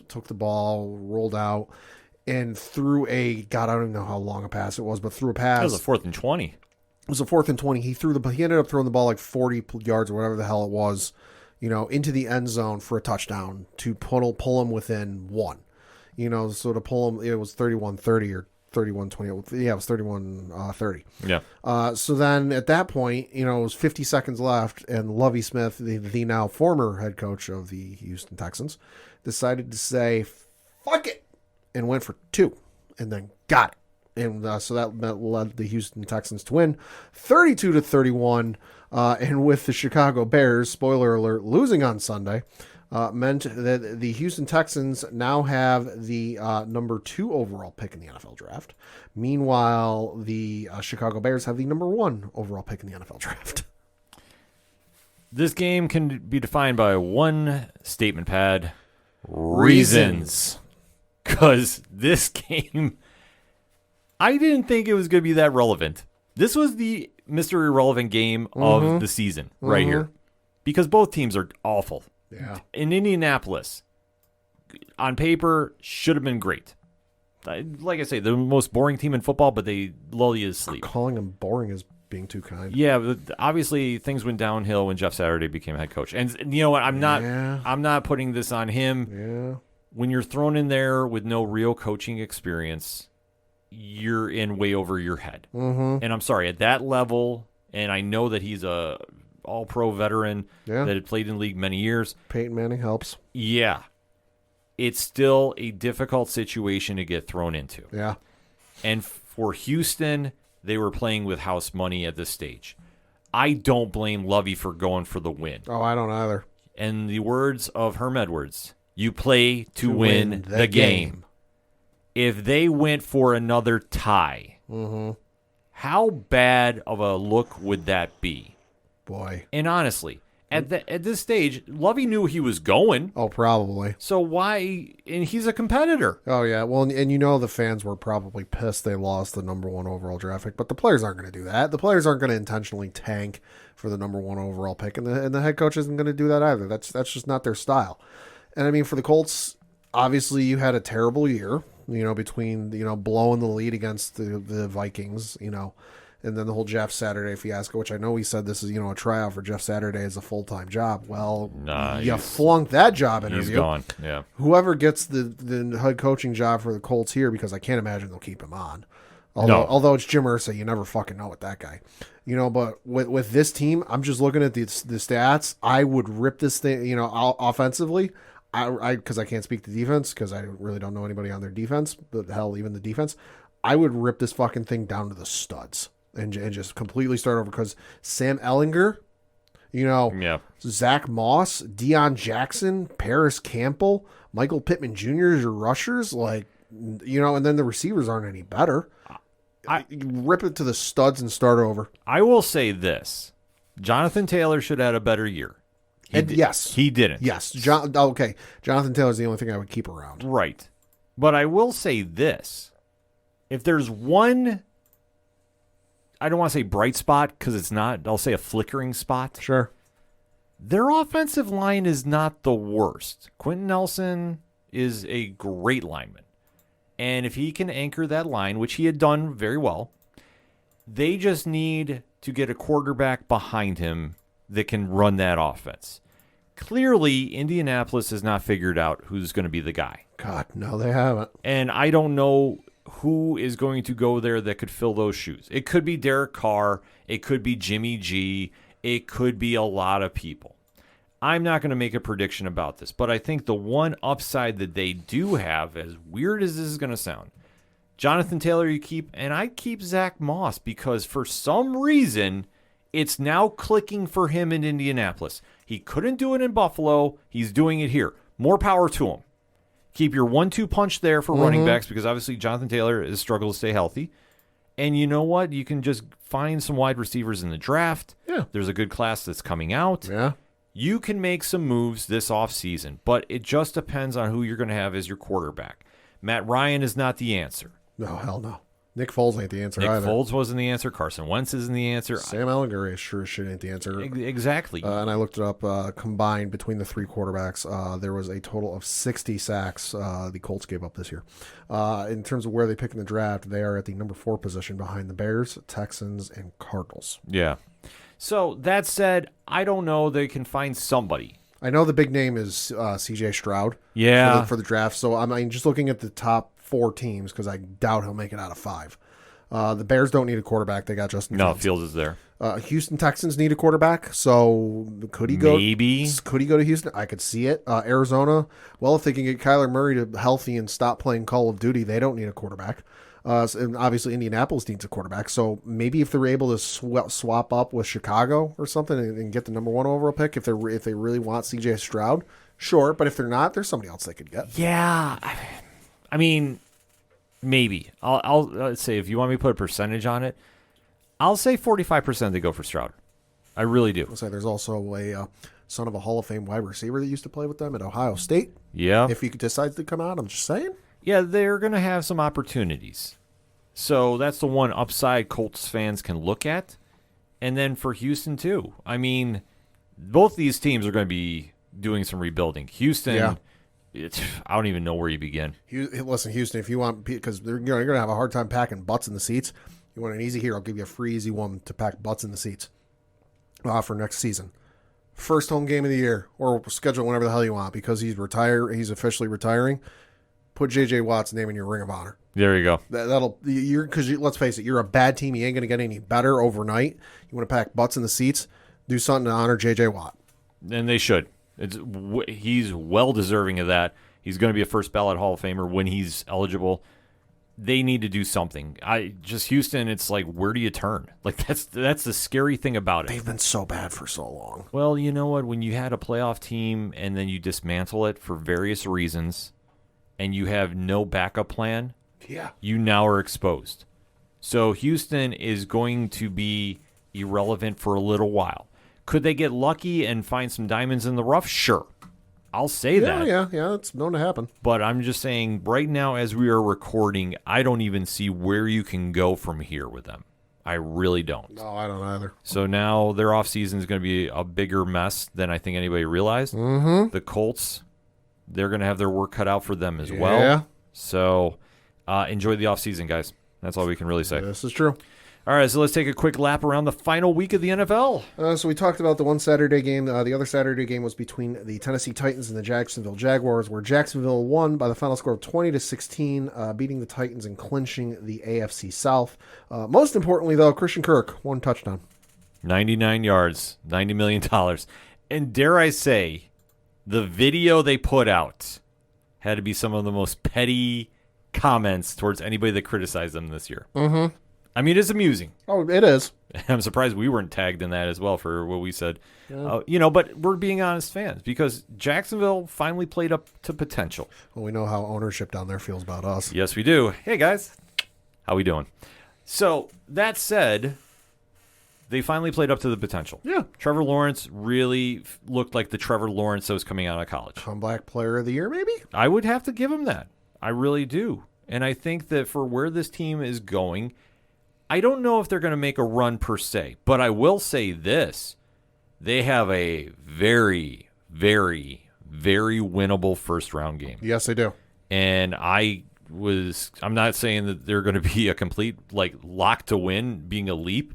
took the ball, rolled out, and threw I don't even know how long a pass it was, but threw a pass. It was a 4th and 20. It was a 4th and 20. He ended up throwing the ball like 40 yards or whatever the hell it was, into the end zone for a touchdown to pull him within 1. So to pull him, it was 31-30 or 31-20. Yeah, it was 31-30. Yeah. So then at that point, it was 50 seconds left, and Lovie Smith, the now former head coach of the Houston Texans, decided to say, fuck it, and went for 2, and then got it. And so that led the Houston Texans to win 32-31. And with the Chicago Bears, spoiler alert, losing on Sunday, meant that the Houston Texans now have the number 2 overall pick in the NFL draft. Meanwhile, the Chicago Bears have the number 1 overall pick in the NFL draft. This game can be defined by one statement pad: reasons. Because this game, I didn't think it was going to be that relevant. This was the Mr. Irrelevant game of the season right here. Because both teams are awful. Yeah. In Indianapolis, on paper, should have been great. Like I say, the most boring team in football, but they lull you to sleep. Calling them boring is being too kind. Yeah, but obviously things went downhill when Jeff Saturday became head coach. And you know what? I'm not putting this on him. Yeah. When you're thrown in there with no real coaching experience, you're in way over your head. Mm-hmm. And I'm sorry, at that level, and I know that he's a all-pro veteran that had played in the league many years. Peyton Manning helps. Yeah. It's still a difficult situation to get thrown into. Yeah. And for Houston, they were playing with house money at this stage. I don't blame Lovey for going for the win. Oh, I don't either. And the words of Herm Edwards, you play to win the game. If they went for another tie, how bad of a look would that be? Boy. And honestly, at this stage, Lovey knew he was going. Oh, probably. So why? And he's a competitor. Oh, yeah. Well, and the fans were probably pissed they lost the number 1 overall draft pick, but the players aren't going to do that. The players aren't going to intentionally tank for the number 1 overall pick, and the head coach isn't going to do that either. That's just not their style. And I mean, for the Colts, obviously you had a terrible year, between, blowing the lead against the Vikings, and then the whole Jeff Saturday fiasco, which I know he said this is, a tryout for Jeff Saturday as a full-time job. Well, you flunked that job interview. He's gone, yeah. Whoever gets the head coaching job for the Colts here, because I can't imagine they'll keep him on. Although it's Jim Irsay, you never fucking know with that guy. But with this team, I'm just looking at the stats. I would rip this thing, offensively. Because I can't speak to defense, because I really don't know anybody on their defense, but hell, even the defense, I would rip this fucking thing down to the studs and just completely start over, because Sam Ehlinger Yeah. Zach Moss, Deion Jackson, Paris Campbell, Michael Pittman Jr. as your rushers, and then the receivers aren't any better. You rip it to the studs and start over. I will say this. Jonathan Taylor should have had a better year. Yes. He didn't. Yes. Jonathan Taylor's the only thing I would keep around. Right. But I will say this. If there's one, I don't want to say bright spot because it's not, I'll say a flickering spot. Sure. Their offensive line is not the worst. Quentin Nelson is a great lineman. And if he can anchor that line, which he had done very well, they just need to get a quarterback behind him that can run that offense. Clearly, Indianapolis has not figured out who's going to be the guy. God, no, they haven't. And I don't know who is going to go there that could fill those shoes. It could be Derek Carr. It could be Jimmy G. It could be a lot of people. I'm not going to make a prediction about this, but I think the one upside that they do have, as weird as this is going to sound, Jonathan Taylor you keep, and I keep Zach Moss because for some reason it's now clicking for him in Indianapolis. He couldn't do it in Buffalo. He's doing it here. More power to him. Keep your 1-2 punch there for running backs because obviously Jonathan Taylor has struggled to stay healthy. And you know what? You can just find some wide receivers in the draft. Yeah. There's a good class that's coming out. Yeah. You can make some moves this offseason, but it just depends on who you're going to have as your quarterback. Matt Ryan is not the answer. No, hell no. Nick Foles ain't the answer Nick either. Foles wasn't the answer. Carson Wentz isn't the answer. Sam Ellinger sure as shit ain't the answer. Exactly. And I looked it up. Combined between the three quarterbacks, there was a total of 60 sacks the Colts gave up this year. In terms of where they pick in the draft, they are at the number 4 position behind the Bears, Texans, and Cardinals. Yeah. So that said, I don't know. They can find somebody. I know the big name is C.J. Stroud. Yeah. For the draft. So I'm just looking at the top 4 teams because I doubt he'll make it out of 5. The Bears don't need a quarterback. They got Justin Fields. No, Fields is there. Houston Texans need a quarterback. So could he go? Maybe. Could he go to Houston? I could see it. Arizona. Well, if they can get Kyler Murray to healthy and stop playing Call of Duty, they don't need a quarterback. And obviously Indianapolis needs a quarterback. So maybe if they're able to swap up with Chicago or something and get the number 1 overall pick, if they really want C.J. Stroud, sure. But if they're not, there's somebody else they could get. Yeah. I mean, maybe. I'll say if you want me to put a percentage on it, I'll say 45% they go for Stroud. I really do. I'll say there's also a son of a Hall of Fame wide receiver that used to play with them at Ohio State. Yeah. If he decides to come out, I'm just saying. Yeah, they're going to have some opportunities. So that's the one upside Colts fans can look at. And then for Houston, too. I mean, both these teams are going to be doing some rebuilding. Houston, I don't even know where you begin. Listen, Houston, if you want, because you're going to have a hard time packing butts in the seats. You want an easy here, I'll give you a free, easy one to pack butts in the seats for next season. First home game of the year, or schedule whenever the hell you want, because he's officially retiring. Put J.J. Watt's name in your Ring of Honor. There you go. Because let's face it, you're a bad team. You ain't going to get any better overnight. You want to pack butts in the seats, do something to honor J.J. Watt. And they should. He's well deserving of that. He's going to be a first ballot Hall of Famer when he's eligible. They need to do something. Houston, it's like, where do you turn? Like that's the scary thing about it. They've been so bad for so long. Well, you know what? When you had a playoff team and then you dismantle it for various reasons, and you have no backup plan, you now are exposed. So Houston is going to be irrelevant for a little while. Could they get lucky and find some diamonds in the rough? Sure. I'll say that. Yeah, it's known to happen. But I'm just saying, right now as we are recording, I don't even see where you can go from here with them. I really don't. No, I don't either. So now their offseason is going to be a bigger mess than I think anybody realized. Mm-hmm. The Colts, they're going to have their work cut out for them as well. So enjoy the offseason, guys. That's all we can really say. This is true. All right, so let's take a quick lap around the final week of the NFL. So we talked about the one Saturday game. The other Saturday game was between the Tennessee Titans and the Jacksonville Jaguars, where Jacksonville won by the final score of 20-16, beating the Titans and clinching the AFC South. Most importantly, though, Christian Kirk, 1 touchdown. 99 yards, $90 million. And dare I say, the video they put out had to be some of the most petty comments towards anybody that criticized them this year. Mm-hmm. I mean, it's amusing. Oh, it is. I'm surprised we weren't tagged in that as well for what we said. But we're being honest fans because Jacksonville finally played up to potential. Well, we know how ownership down there feels about us. Yes, we do. Hey, guys. How we doing? So, that said, they finally played up to the potential. Yeah. Trevor Lawrence really looked like the Trevor Lawrence that was coming out of college. Comeback player of the year, maybe? I would have to give him that. I really do. And I think that for where this team is going, I don't know if they're going to make a run per se, but I will say this. They have a very, very, very winnable first-round game. Yes, they do. And I'm not saying that they're going to be a complete, lock to win, being a leap,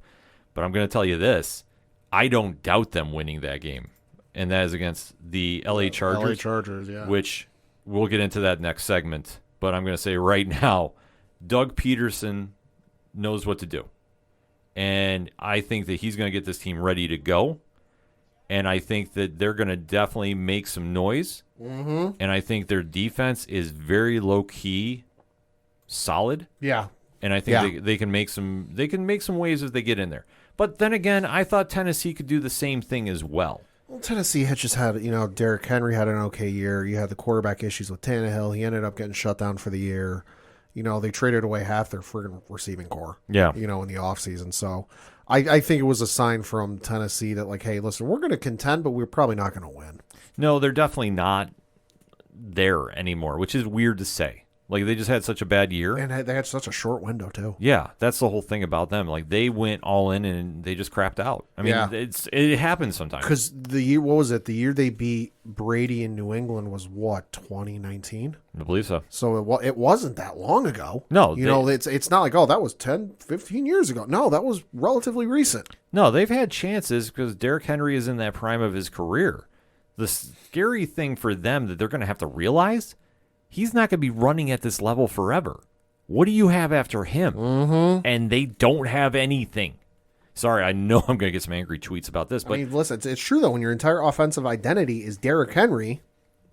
but I'm going to tell you this. I don't doubt them winning that game. And that is against the LA Chargers. LA Chargers, yeah. Which we'll get into that next segment. But I'm going to say right now, Doug Peterson knows what to do. And I think that he's going to get this team ready to go. And I think that they're going to definitely make some noise. Mm-hmm. And I think their defense is very low-key solid. Yeah. And I think they can make some waves if they get in there. But then again, I thought Tennessee could do the same thing as well. Well, Tennessee had just had, Derrick Henry had an okay year. You had the quarterback issues with Tannehill. He ended up getting shut down for the year. They traded away half their friggin' receiving core. Yeah. In the offseason. So I think it was a sign from Tennessee that, hey, listen, we're going to contend, but we're probably not going to win. No, they're definitely not there anymore, which is weird to say. They just had such a bad year. And they had such a short window, too. Yeah, that's the whole thing about them. They went all in and they just crapped out. I mean, it happens sometimes. Because the year, what was it? The year they beat Brady in New England was what, 2019? I believe so. So it wasn't that long ago. No. It's not like, that was 10, 15 years ago. No, that was relatively recent. No, they've had chances because Derrick Henry is in that prime of his career. The scary thing for them that they're going to have to realize, he's not going to be running at this level forever. What do you have after him? Mm-hmm. And they don't have anything. Sorry, I know I'm going to get some angry tweets about this. But listen, it's true, though. When your entire offensive identity is Derrick Henry,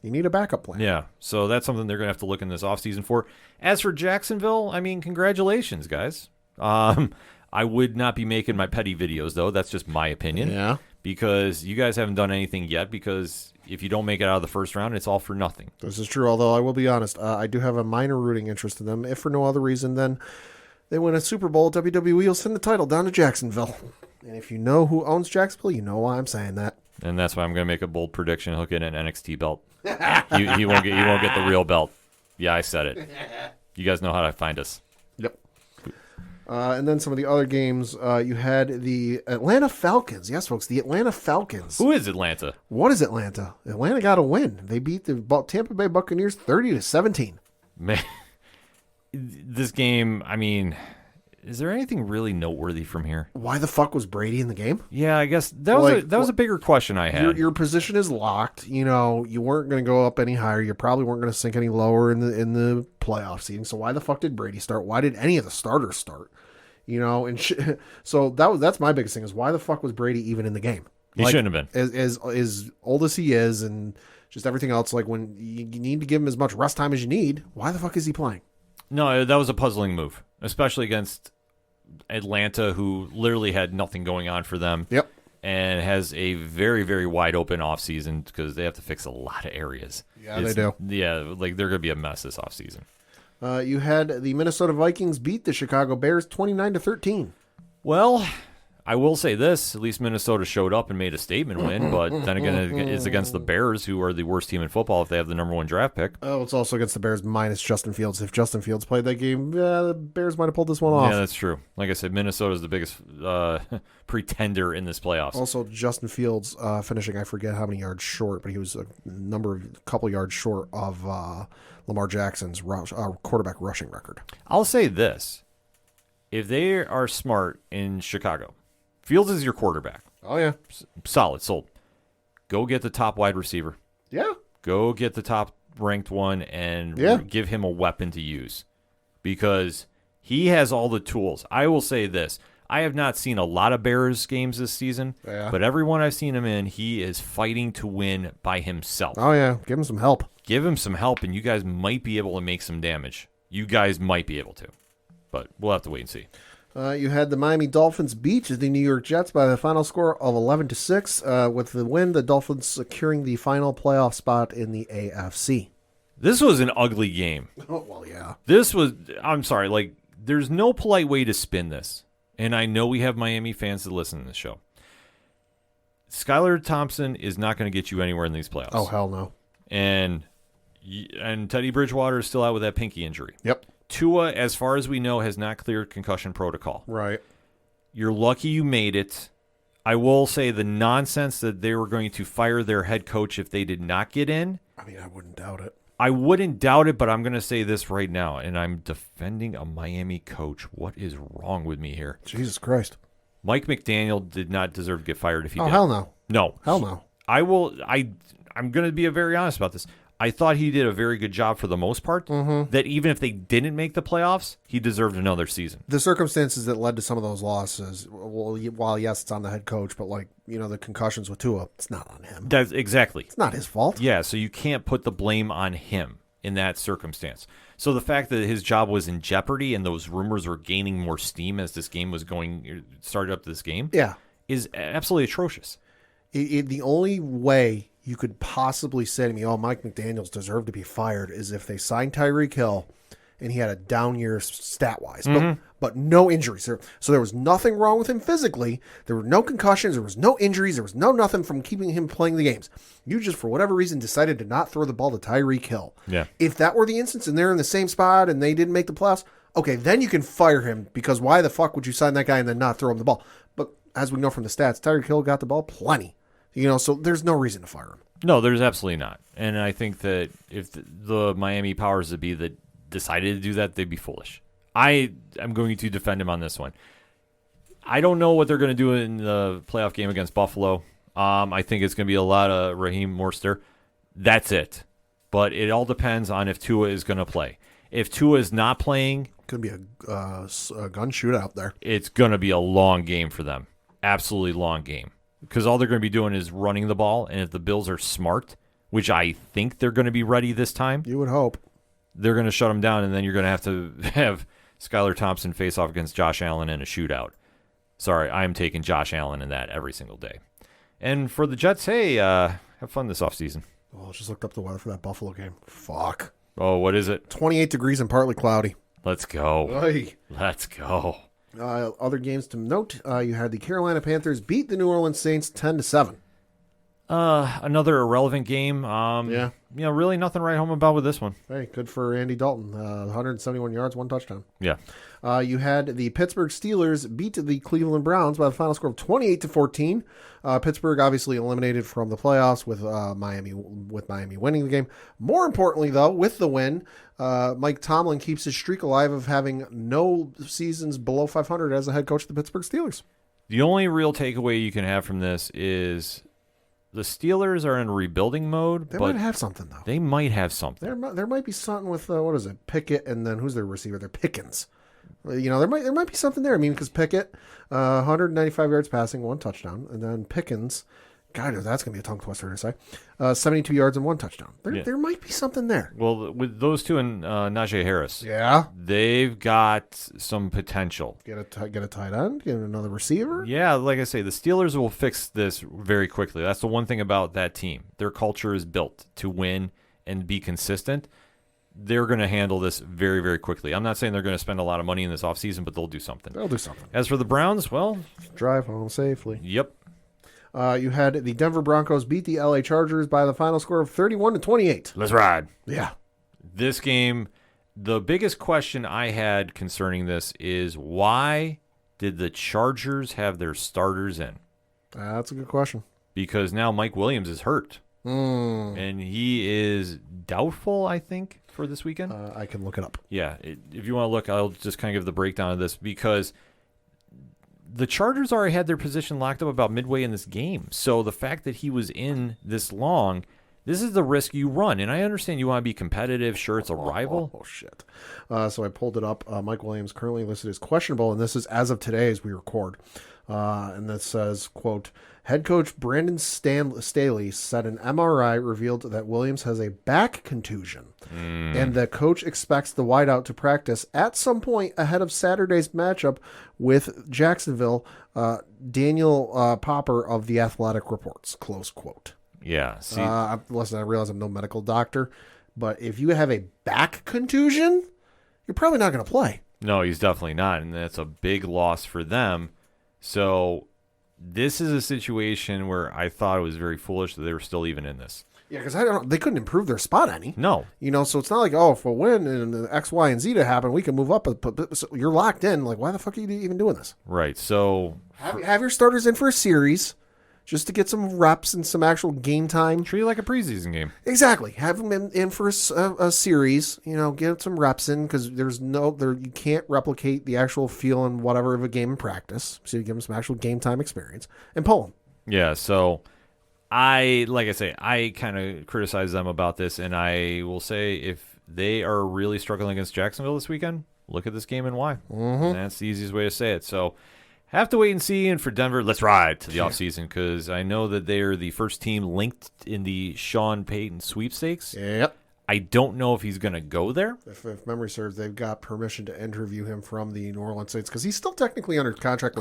you need a backup plan. Yeah, so that's something they're going to have to look in this offseason for. As for Jacksonville, congratulations, guys. I would not be making my petty videos, though. That's just my opinion. Yeah. Because you guys haven't done anything yet, because if you don't make it out of the first round, it's all for nothing. This is true, although I will be honest. I do have a minor rooting interest in them. If for no other reason than they win a Super Bowl, WWE will send the title down to Jacksonville. And if you know who owns Jacksonville, you know why I'm saying that. And that's why I'm going to make a bold prediction. He'll get an NXT belt. He won't get the real belt. Yeah, I said it. You guys know how to find us. Yep. And then some of the other games, you had the Atlanta Falcons. Yes, folks, the Atlanta Falcons. Who is Atlanta? What is Atlanta? Atlanta got a win. They beat the Tampa Bay Buccaneers 30-17. Man, this game, is there anything really noteworthy from here? Why the fuck was Brady in the game? Yeah, I guess that was a bigger question I had. Your position is locked. You weren't going to go up any higher. You probably weren't going to sink any lower in the playoff seeding. So why the fuck did Brady start? Why did any of the starters start? So that's my biggest thing is why the fuck was Brady even in the game? He shouldn't have been. As old as he is and just everything else, when you need to give him as much rest time as you need, why the fuck is he playing? No, that was a puzzling move, especially against Atlanta, who literally had nothing going on for them. Yep. And has a very, very wide open offseason because they have to fix a lot of areas. Yeah, they do. Yeah, they're going to be a mess this offseason. You had the Minnesota Vikings beat the Chicago Bears 29-13. Well, I will say this. At least Minnesota showed up and made a statement win, but then again, it's against the Bears, who are the worst team in football if they have the number one draft pick. Oh, it's also against the Bears minus Justin Fields. If Justin Fields played that game, the Bears might have pulled this one off. Yeah, that's true. Like I said, Minnesota is the biggest pretender in this playoffs. Also, Justin Fields finishing, I forget how many yards short, but he was a couple yards short of Lamar Jackson's quarterback rushing record. I'll say this. If they are smart in Chicago, Fields is your quarterback. Oh, yeah. Solid, sold. Go get the top wide receiver. Yeah. Go get the top ranked one and give him a weapon to use because he has all the tools. I will say this. I have not seen a lot of Bears games this season, but every one I've seen him in, he is fighting to win by himself. Oh, yeah. Give him some help. Give him some help, and you guys might be able to make some damage. You guys might be able to, but we'll have to wait and see. You had the Miami Dolphins beat the New York Jets by the final score of 11-6. With the win, the Dolphins securing the final playoff spot in the AFC. This was an ugly game. Oh, well, yeah. I'm sorry, like, there's no polite way to spin this. And I know we have Miami fans that listen to this show. Skylar Thompson is not going to get you anywhere in these playoffs. Oh, hell no. And Teddy Bridgewater is still out with that pinky injury. Yep. Tua, as far as we know, has not cleared concussion protocol. Right. You're lucky you made it. I will say the nonsense that they were going to fire their head coach if they did not get in. I mean, I wouldn't doubt it. I wouldn't doubt it, but I'm going to say this right now, and I'm defending a Miami coach. What is wrong with me here? Jesus Christ. Mike McDaniel did not deserve to get fired if he did. Oh, hell no. No. Hell no. I'm going to be very honest about this. I thought he did a very good job for the most part. Mm-hmm. That even if they didn't make the playoffs, he deserved another season. The circumstances that led to some of those losses, well, while yes, it's on the head coach, but the concussions with Tua, it's not on him. That's exactly. It's not his fault. Yeah, so you can't put the blame on him in that circumstance. So the fact that his job was in jeopardy and those rumors were gaining more steam as this game was started up this game, yeah, is absolutely atrocious. The only way you could possibly say to me, oh, Mike McDaniels deserved to be fired, is if they signed Tyreek Hill and he had a down year stat-wise, but no injuries. So there was nothing wrong with him physically. There were no concussions. There was no injuries. There was no nothing from keeping him playing the games. You just, for whatever reason, decided to not throw the ball to Tyreek Hill. Yeah. If that were the instance and they're in the same spot and they didn't make the playoffs, okay, then you can fire him, because why the fuck would you sign that guy and then not throw him the ball? But as we know from the stats, Tyreek Hill got the ball plenty. So there's no reason to fire him. No, there's absolutely not. And I think that if the Miami powers that be that decided to do that, they'd be foolish. I am going to defend him on this one. I don't know what they're going to do in the playoff game against Buffalo. I think it's going to be a lot of Raheem Mostert. That's it. But it all depends on if Tua is going to play. If Tua is not playing, could be a gun shootout there. It's going to be a long game for them. Absolutely long game. Because all they're going to be doing is running the ball, and if the Bills are smart, which I think they're going to be ready this time, you would hope, they're going to shut them down, and then you're going to have Skylar Thompson face off against Josh Allen in a shootout. Sorry, I'm taking Josh Allen in that every single day. And for the Jets, hey, have fun this offseason. Oh, I just looked up the weather for that Buffalo game. Fuck. Oh, what is it? 28 degrees and partly cloudy. Let's go. Oy. Let's go. Other games to note, you had the Carolina Panthers beat the New Orleans Saints 10-7. Another irrelevant game. Yeah. Really nothing to write home about with this one. Hey, good for Andy Dalton. 171 yards, 1 touchdown. Yeah. You had the Pittsburgh Steelers beat the Cleveland Browns by the final score of 28-14. Pittsburgh obviously eliminated from the playoffs with Miami winning the game. More importantly, though, with the win, Mike Tomlin keeps his streak alive of having no seasons below 500 as the head coach of the Pittsburgh Steelers. The only real takeaway you can have from this is the Steelers are in rebuilding mode. They might have something, though. They might have something. There might be something with, Pickett, and then who's their receiver? They're Pickens. There might be something there. I mean, because Pickett, 195 yards passing, 1 touchdown. And then Pickens, God, that's going to be a tongue twister to say, 72 yards and 1 touchdown. There might be something there. Well, with those two and Najee Harris, yeah, they've got some potential. Get a tight end, get another receiver. Yeah, like I say, the Steelers will fix this very quickly. That's the one thing about that team. Their culture is built to win and be consistent. They're going to handle this very, very quickly. I'm not saying they're going to spend a lot of money in this offseason, but they'll do something. They'll do something. As for the Browns, well, drive home safely. Yep. You had the Denver Broncos beat the LA Chargers by the final score of 31-28. Let's ride. Yeah. This game, the biggest question I had concerning this is why did the Chargers have their starters in? That's a good question. Because now Mike Williams is hurt. And he is doubtful, I think, for this weekend. I can look it up. Yeah. If you want to look, I'll just kind of give the breakdown of this because the Chargers already had their position locked up about midway in this game. So the fact that he was in this long This is the risk you run, and I understand you want to be competitive. Sure, it's a rival. Oh, shit. So I pulled it up. Mike Williams currently listed as questionable, and this is as of today as we record. And this says, quote, head coach Brandon Staley said an MRI revealed that Williams has a back contusion, and the coach expects the wideout to practice at some point ahead of Saturday's matchup with Jacksonville. Daniel Popper of The Athletic reports, close quote. Yeah. See, listen, I realize I'm no medical doctor, but if you have a back contusion, you're probably not going to play. no, he's definitely not, and that's a big loss for them. So this is a situation where I thought it was very foolish that they were still even in this. Yeah, because they couldn't improve their spot any. No. So it's not like, oh, if we win and X, Y, and Z to happen, we can move up. But so you're locked in. Like, why the fuck are you even doing this? Right. So Have your starters in for a series just to get some reps and some actual game time. treat it like a preseason game. Exactly. Have them in for a series. Get some reps in because you can't replicate the actual feel and whatever of a game in practice. So you give them some actual game time experience and pull them. Yeah, so like I say, I kind of criticize them about this, and I will say if they are really struggling against Jacksonville this weekend, look at this game and why. And that's the easiest way to say it. So have to wait and see. And for Denver, let's ride to the offseason because I know that they are the first team linked in the Sean Payton sweepstakes. Yep. I don't know if he's going to go there. If memory serves, they've got permission to interview him from the New Orleans Saints because he's still technically under contract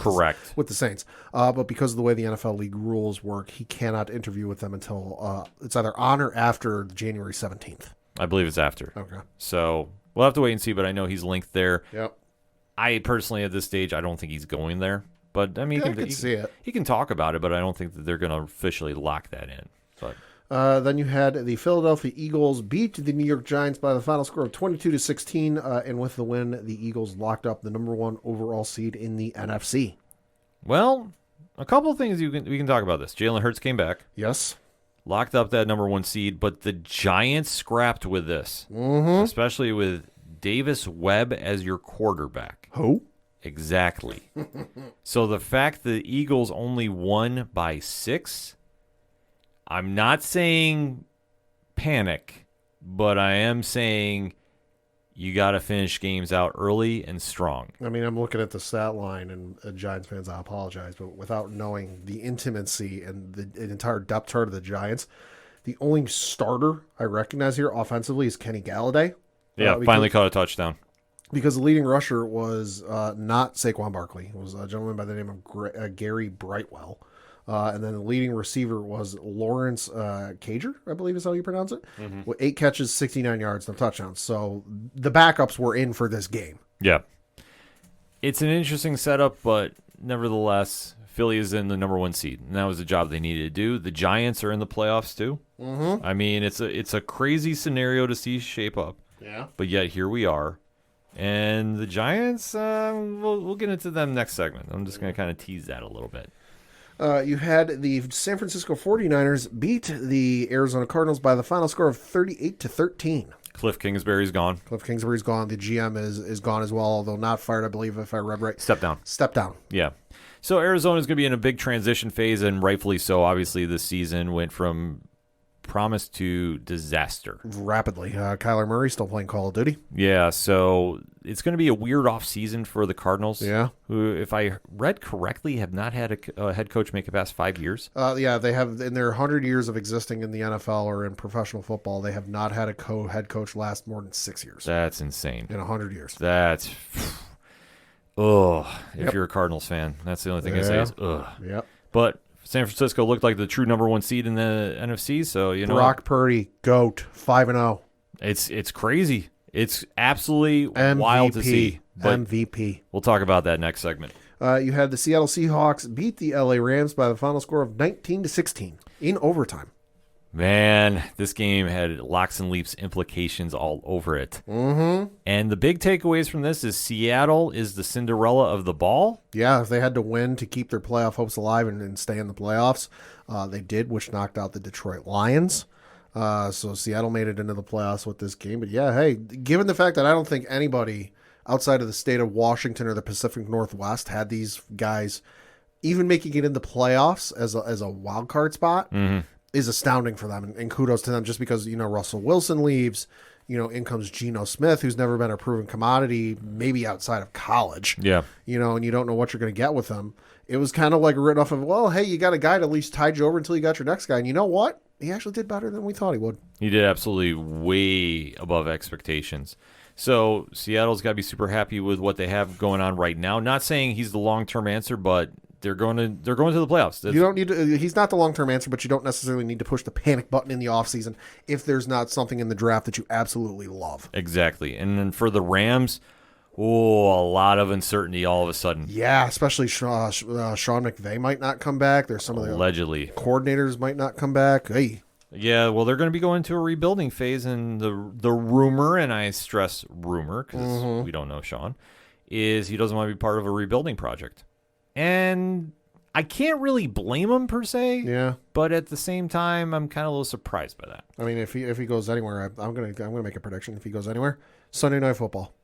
with the Saints. But because of the way the NFL league rules work, he cannot interview with them until it's either on or after January 17th. I believe it's after. Okay. So we'll have to wait and see, but I know he's linked there. Yep. I personally, at this stage, I don't think he's going there. But, I mean, I can see it. He can talk about it, but I don't think that they're going to officially lock that in. But then you had the Philadelphia Eagles beat the New York Giants by the final score of 22-16, and with the win, the Eagles locked up the number 1 overall seed in the NFC. Well, a couple of things we can talk about this. Jalen Hurts came back. Yes. Locked up that number 1 seed, but the Giants scrapped with this, especially with Davis Webb as your quarterback. Who? Exactly. So the fact the Eagles only won by 6, I'm not saying panic, but I am saying you got to finish games out early and strong. I mean, I'm looking at the stat line, and Giants fans, I apologize, but without knowing the intimacy and the entire depth chart of the Giants, the only starter I recognize here offensively is Kenny Galladay. Yeah, finally caught a touchdown. Because the leading rusher was not Saquon Barkley. It was a gentleman by the name of Gary Brightwell. And then the leading receiver was Lawrence Cager, I believe is how you pronounce it, with 8 catches, 69 yards, no touchdowns. So the backups were in for this game. Yeah. It's an interesting setup, but nevertheless, Philly is in the number 1 seed, and that was the job they needed to do. The Giants are in the playoffs too. I mean, it's a crazy scenario to see shape up. Yeah. But yet here we are. And the Giants, we'll get into them next segment. I'm just going to kind of tease that a little bit. You had the San Francisco 49ers beat the Arizona Cardinals by the final score of 38-13. Cliff Kingsbury's gone. Cliff Kingsbury's gone. The GM is gone as well, although not fired, I believe, if I read right. Step down. Yeah. So Arizona's going to be in a big transition phase, and rightfully so. Obviously, this season went from promise to disaster rapidly. Kyler Murray still playing Call of Duty. Yeah, so it's going to be a weird off season for the Cardinals. Yeah, who, if I read correctly, have not had a head coach make it past 5 years. Yeah, they have in their 100 years of existing in the NFL or in professional football. They have not had a head coach last more than 6 years. That's insane. In 100 years. That's if you're a Cardinals fan, that's the only thing I say is ugh. Yep. But San Francisco looked like the true number 1 seed in the NFC, so you know. Brock Purdy, GOAT, 5-0. It's crazy. It's absolutely MVP, wild to see. MVP. We'll talk about that next segment. You had the Seattle Seahawks beat the LA Rams by the final score of 19-16 in overtime. Man, this game had locks and leaps implications all over it. And the big takeaways from this is Seattle is the Cinderella of the ball. Yeah, if they had to win to keep their playoff hopes alive and stay in the playoffs, they did, which knocked out the Detroit Lions. So Seattle made it into the playoffs with this game. But yeah, hey, given the fact that I don't think anybody outside of the state of Washington or the Pacific Northwest had these guys even making it in the playoffs as a wild card spot, is astounding for them, and kudos to them just because, Russell Wilson leaves, in comes Geno Smith, who's never been a proven commodity, maybe outside of college. Yeah. And you don't know what you're going to get with him. It was kind of like a written off of, well, hey, you got a guy to at least tide you over until you got your next guy. And you know what? He actually did better than we thought he would. He did absolutely way above expectations. So Seattle's got to be super happy with what they have going on right now. Not saying he's the long-term answer, but they're going to the playoffs. You don't need to. He's not the long-term answer, but you don't necessarily need to push the panic button in the offseason if there's not something in the draft that you absolutely love. Exactly. And then for the Rams, a lot of uncertainty all of a sudden. Yeah, especially Sean McVay might not come back. There's some of the allegedly coordinators might not come back. Hey. Yeah, well, they're going to be going to a rebuilding phase, and the rumor, and I stress rumor because we don't know Sean, is he doesn't want to be part of a rebuilding project. And I can't really blame him per se. Yeah. But at the same time, I'm kind of a little surprised by that. I mean, if he goes anywhere, I'm gonna make a prediction. If he goes anywhere, Sunday Night Football,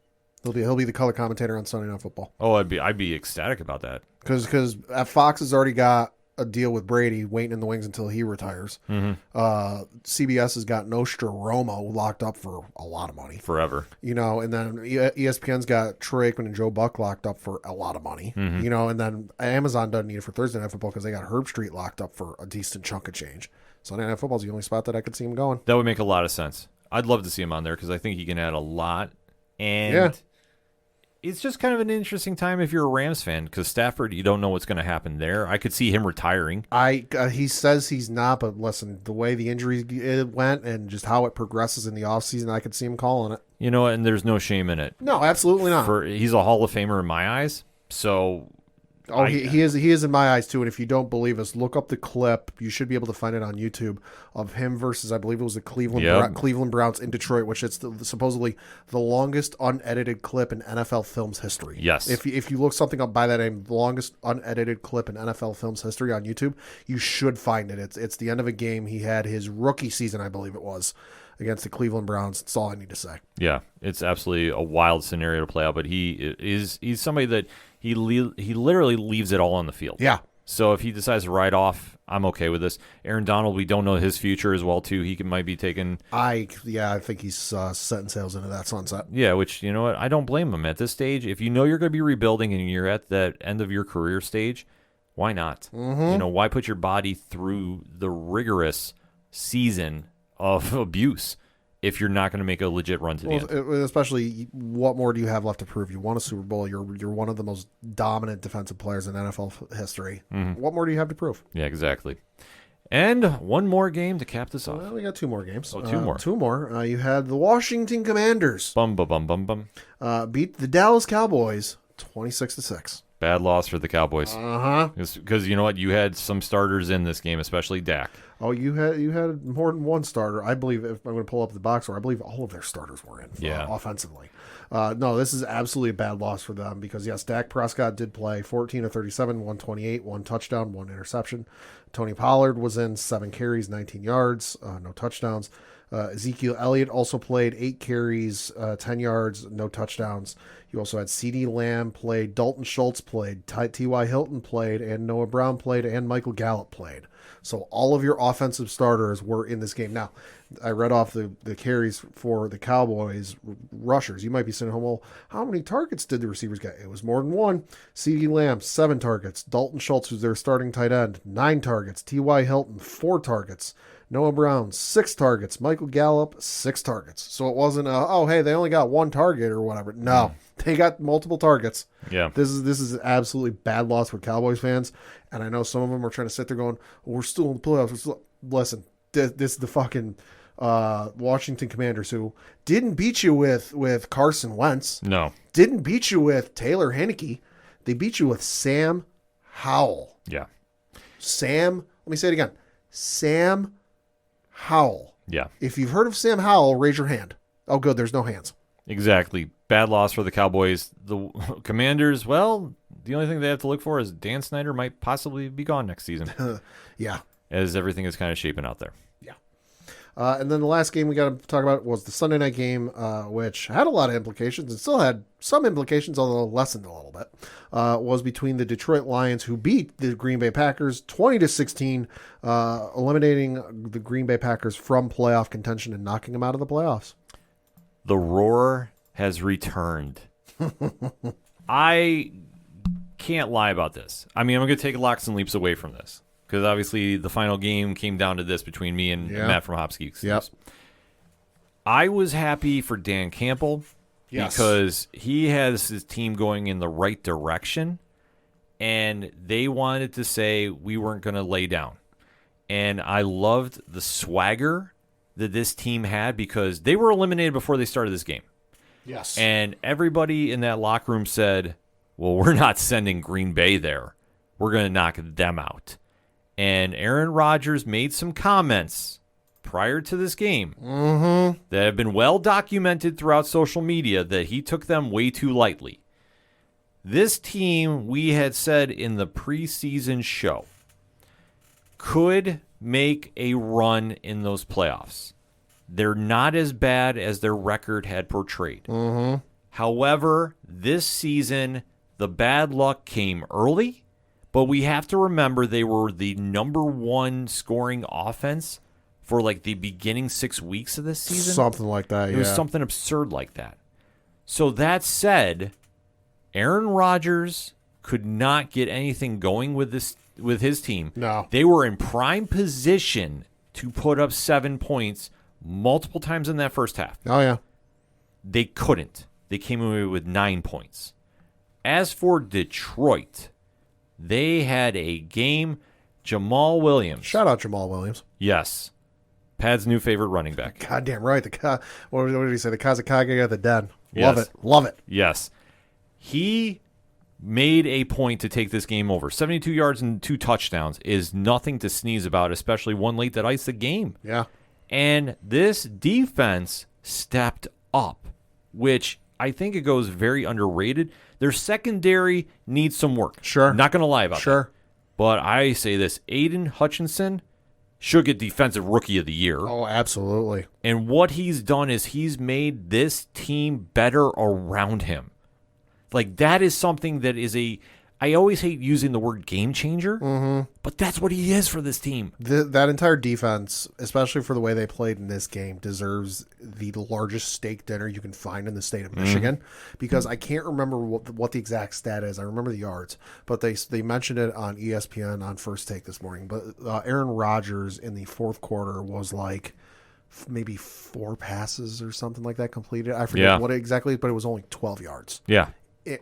he'll be the color commentator on Sunday Night Football. Oh, I'd be ecstatic about that. Because Fox has already got a deal with Brady waiting in the wings until he retires. CBS has got Nostromo locked up for a lot of money. Forever. And then ESPN's got Troy Aikman and Joe Buck locked up for a lot of money. And then Amazon doesn't need it for Thursday Night Football because they got Herb Street locked up for a decent chunk of change. Sunday Night Football's the only spot that I could see him going. That would make a lot of sense. I'd love to see him on there because I think he can add a lot. And it's just kind of an interesting time if you're a Rams fan because Stafford, you don't know what's going to happen there. I could see him retiring. He says he's not, but listen, the way the injury went and just how it progresses in the offseason, I could see him calling it. And there's no shame in it. No, absolutely not. He's a Hall of Famer in my eyes. So, he is in my eyes too. And if you don't believe us, look up the clip. You should be able to find it on YouTube of him versus, I believe it was the Cleveland Browns in Detroit, which is supposedly the longest unedited clip in NFL films history. Yes. If you look something up by that name, the longest unedited clip in NFL films history on YouTube, you should find it. It's the end of a game. He had his rookie season, I believe it was, against the Cleveland Browns. That's all I need to say. Yeah, it's absolutely a wild scenario to play out, but he's somebody that he literally leaves it all on the field. Yeah. So if he decides to ride off, I'm okay with this. Aaron Donald, we don't know his future as well too. He might be taken. I think he's setting sails into that sunset. Yeah, which you know what, I don't blame him at this stage. If you know you're going to be rebuilding and you're at that end of your career stage, why not? Why put your body through the rigorous season of abuse if you're not going to make a legit run to the end? Especially, what more do you have left to prove? You won a Super Bowl. You're one of the most dominant defensive players in NFL history. What more do you have to prove? Yeah, exactly. And one more game to cap this off. Well, we got two more games. Two more. Two more. You had the Washington Commanders beat the Dallas Cowboys 26-6. Bad loss for the Cowboys. Because you know what? You had some starters in this game, especially Dak. Oh, you had more than one starter. I believe, if I'm going to pull up the box score, I believe all of their starters were in offensively. No, this is absolutely a bad loss for them because, yes, Dak Prescott did play 14 of 37, 128, one touchdown, one interception. Tony Pollard was in 7 carries, 19 yards, no touchdowns. Ezekiel Elliott also played 8 carries, 10 yards, no touchdowns. You also had CeeDee Lamb played, Dalton Schultz played, T.Y. Hilton played, and Noah Brown played, and Michael Gallup played. So all of your offensive starters were in this game. Now, I read off the carries for the Cowboys rushers. You might be saying, well, how many targets did the receivers get? It was more than one. CeeDee Lamb, 7 targets. Dalton Schultz, who's their starting tight end, 9 targets. T.Y. Hilton, 4 targets. Noah Brown, 6 targets. Michael Gallup, 6 targets. So it wasn't they only got 1 target or whatever. No, they got multiple targets. Yeah. This is absolutely bad loss for Cowboys fans. And I know some of them are trying to sit there going, we're still in the playoffs. Listen, this is the fucking Washington Commanders who didn't beat you with Carson Wentz. No. Didn't beat you with Taylor Heinicke. They beat you with Sam Howell. Yeah. Let me say it again. Sam Howell. Yeah. If you've heard of Sam Howell, raise your hand. Oh, good. There's no hands. Exactly. Bad loss for the Cowboys. The Commanders, well, the only thing they have to look for is Dan Snyder might possibly be gone next season. Yeah. As everything is kind of shaping out there. Yeah. And then the last game we got to talk about was the Sunday night game, which had a lot of implications and still had some implications, although lessened a little bit. Was between the Detroit Lions, who beat the Green Bay Packers 20-16, eliminating the Green Bay Packers from playoff contention and knocking them out of the playoffs. The roar has returned. I can't lie about this. I mean, I'm going to take locks and leaps away from this because obviously the final game came down to this between me and Matt from Hopsky. Yep. I was happy for Dan Campbell because he has his team going in the right direction, and they wanted to say we weren't going to lay down. And I loved the swagger that this team had because they were eliminated before they started this game. Yes. And everybody in that locker room said, well, we're not sending Green Bay there. We're going to knock them out. And Aaron Rodgers made some comments prior to this game that have been well documented throughout social media that he took them way too lightly. This team, we had said in the preseason show, could make a run in those playoffs. They're not as bad as their record had portrayed. However, this season, the bad luck came early, but we have to remember they were the number one scoring offense for like the beginning 6 weeks of this season. Something like that, It was something absurd like that. So that said, Aaron Rodgers could not get anything going with his team. No. They were in prime position to put up 7 points multiple times in that first half. Oh, yeah. They couldn't. They came away with 9 points. As for Detroit, they had a game. Jamal Williams. Shout out Jamal Williams. Yes. Pad's new favorite running back. Goddamn right. What did he say? The Kazakage of the den. Yes. Love it. Love it. Yes. He made a point to take this game over. 72 yards and 2 touchdowns is nothing to sneeze about, especially one late that iced the game. Yeah. And this defense stepped up, which I think it goes very underrated. Their secondary needs some work. Sure. Not going to lie about that. Sure. But I say this, Aiden Hutchinson should get Defensive Rookie of the Year. Oh, absolutely. And what he's done is he's made this team better around him. Like, that is something that is I always hate using the word game changer, but that's what he is for this team. That entire defense, especially for the way they played in this game, deserves the largest steak dinner you can find in the state of Michigan, because I can't remember what the exact stat is. I remember the yards, but they mentioned it on ESPN on First Take this morning. But Aaron Rodgers in the fourth quarter was like maybe 4 passes or something like that completed. I forget what exactly, but it was only 12 yards. Yeah.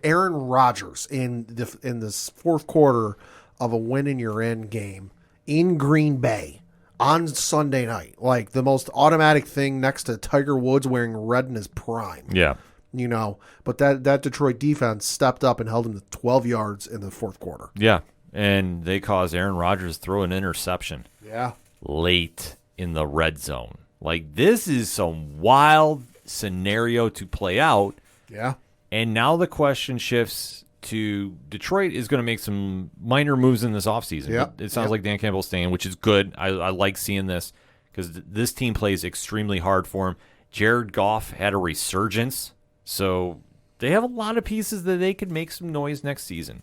Aaron Rodgers in this fourth quarter of a win and you're in game in Green Bay on Sunday night, like the most automatic thing next to Tiger Woods wearing red in his prime. Yeah. You know, but that Detroit defense stepped up and held him to 12 yards in the fourth quarter. Yeah. And they caused Aaron Rodgers to throw an interception. Yeah. Late in the red zone. Like, this is some wild scenario to play out. Yeah. And now the question shifts to Detroit is going to make some minor moves in this offseason. Yep. It sounds like Dan Campbell's staying, which is good. I like seeing this because this team plays extremely hard for him. Jared Goff had a resurgence, so they have a lot of pieces that they could make some noise next season.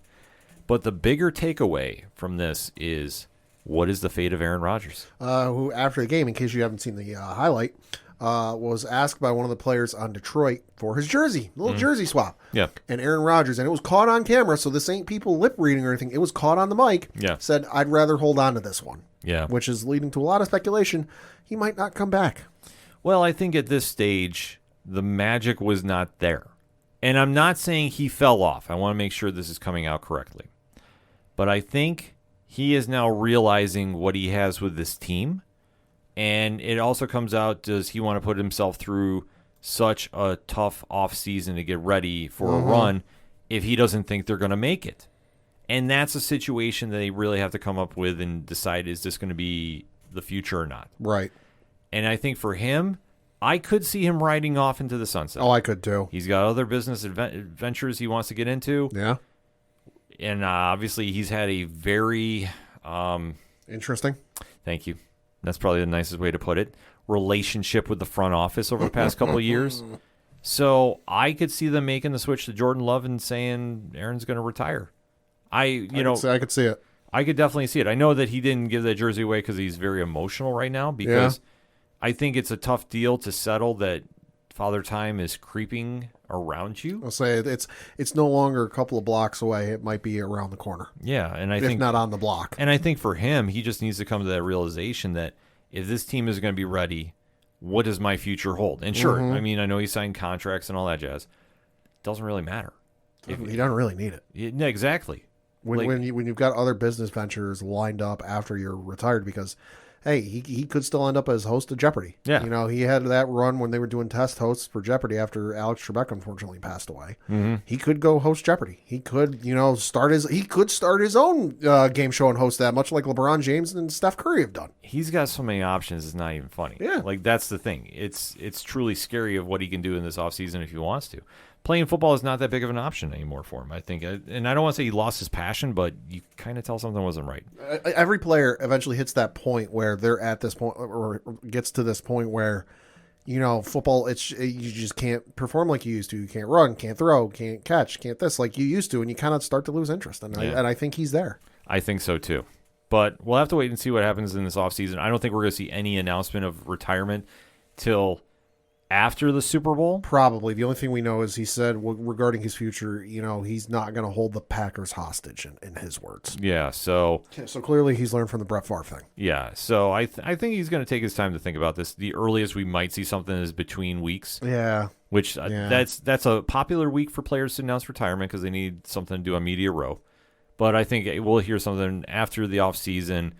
But the bigger takeaway from this is, what is the fate of Aaron Rodgers? Who, after the game, in case you haven't seen the highlight, was asked by one of the players on Detroit for his jersey, a little jersey swap. Yeah. And Aaron Rodgers, and it was caught on camera, so this ain't people lip reading or anything. It was caught on the mic. Yeah. Said, I'd rather hold on to this one. Yeah. Which is leading to a lot of speculation. He might not come back. Well, I think at this stage, the magic was not there. And I'm not saying he fell off. I want to make sure this is coming out correctly. But I think he is now realizing what he has with this team. And it also comes out, does he want to put himself through such a tough offseason to get ready for a run if he doesn't think they're going to make it? And that's a situation that they really have to come up with and decide, is this going to be the future or not? Right. And I think for him, I could see him riding off into the sunset. Oh, I could too. He's got other business ventures he wants to get into. Yeah. And obviously he's had a very... Interesting. Thank you. That's probably the nicest way to put it. relationship with the front office over the past couple of years. So I could see them making the switch to Jordan Love and saying Aaron's going to retire. I could see it. I could definitely see it. I know that he didn't give that jersey away because he's very emotional right now, because I think it's a tough deal to settle that Father Time is creeping around you. I'll say it's no longer a couple of blocks away. It might be around the corner. Yeah, and I if think not on the block. And I think for him, he just needs to come to that realization that if this team is going to be ready, what does my future hold? And sure, I mean, I know he signed contracts and all that jazz. It doesn't really matter. He doesn't really need it. Yeah, exactly. When you've got other business ventures lined up after you're retired, because hey, he could still end up as host of Jeopardy. Yeah. You know, he had that run when they were doing test hosts for Jeopardy after Alex Trebek unfortunately passed away. Mm-hmm. He could go host Jeopardy. He could, start his own game show and host that, much like LeBron James and Steph Curry have done. He's got so many options, it's not even funny. Yeah. Like, that's the thing. It's truly scary of what he can do in this offseason if he wants to. Playing football is not that big of an option anymore for him, I think. And I don't want to say he lost his passion, but you kind of tell something wasn't right. Every player eventually hits that point where they're at this point, or gets to this point where, football, you just can't perform like you used to. You can't run, can't throw, can't catch, can't this like you used to, and you kind of start to lose interest. And I think he's there. I think so too. But we'll have to wait and see what happens in this offseason. I don't think we're going to see any announcement of retirement till after the Super Bowl. Probably. The only thing we know is he said regarding his future, he's not going to hold the Packers hostage, in his words. Yeah, so clearly he's learned from the Brett Favre thing. Yeah, so I think he's going to take his time to think about this. The earliest we might see something is between weeks. Yeah. Which that's a popular week for players to announce retirement because they need something to do on Media Row. But I think we'll hear something after the offseason,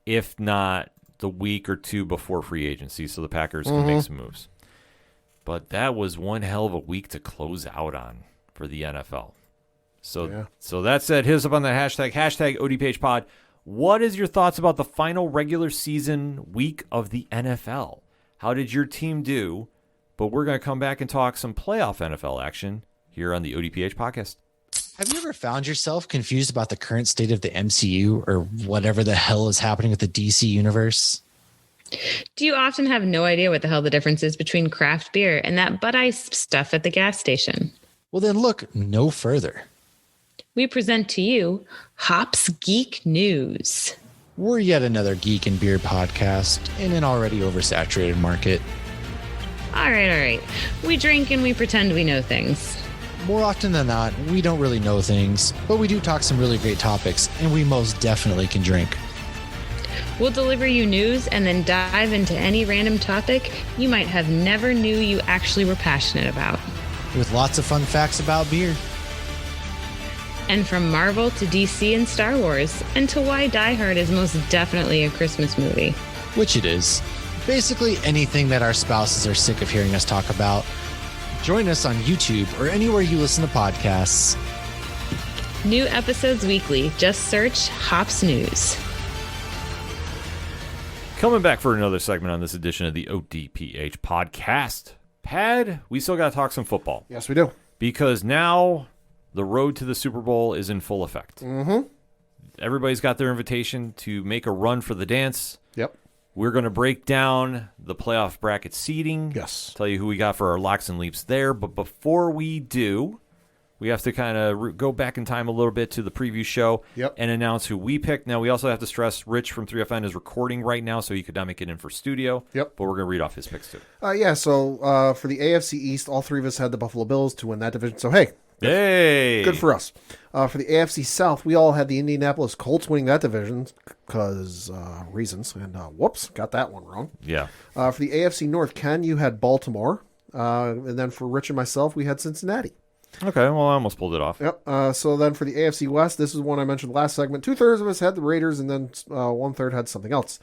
if not the week or two before free agency, so the Packers can make some moves. But that was one hell of a week to close out on for the NFL. So that said, hit us up on that hashtag ODPHpod. What is your thoughts about the final regular season week of the NFL? How did your team do? But we're going to come back and talk some playoff NFL action here on the ODPH podcast. Have you ever found yourself confused about the current state of the MCU or whatever the hell is happening with the DC universe? Do you often have no idea what the hell the difference is between craft beer and that Bud Ice stuff at the gas station? Well, then look no further. We present to you Hops Geek News. We're yet another geek and beer podcast in an already oversaturated market. All right. We drink and we pretend we know things. More often than not, we don't really know things, but we do talk some really great topics, and we most definitely can drink. We'll deliver you news and then dive into any random topic you might have never knew you actually were passionate about. With lots of fun facts about beer. And from Marvel to DC and Star Wars, and to why Die Hard is most definitely a Christmas movie. Which it is. Basically anything that our spouses are sick of hearing us talk about. Join us on YouTube or anywhere you listen to podcasts. New episodes weekly. Just search Hops News. Coming back for another segment on this edition of the ODPH podcast. Pad, we still got to talk some football. Yes, we do. Because now the road to the Super Bowl is in full effect. Mm-hmm. Everybody's got their invitation to make a run for the dance. Yep. We're going to break down the playoff bracket seeding. Yes. Tell you who we got for our locks and leaps there. But before we do, we have to kind of go back in time a little bit to the preview show and announce who we picked. Now, we also have to stress Rich from 3FN is recording right now, so he could not make it in for studio. Yep. But we're going to read off his picks, too. So for the AFC East, all three of us had the Buffalo Bills to win that division. So, hey. Good for us. For the AFC South, we all had the Indianapolis Colts winning that division because reasons. And whoops, got that one wrong. Yeah. For the AFC North, Ken, you had Baltimore. And then for Rich and myself, we had Cincinnati. Okay, well, I almost pulled it off. Yep. So then for the AFC West, this is one I mentioned last segment. 2/3 of us had the Raiders, and then 1/3 had something else.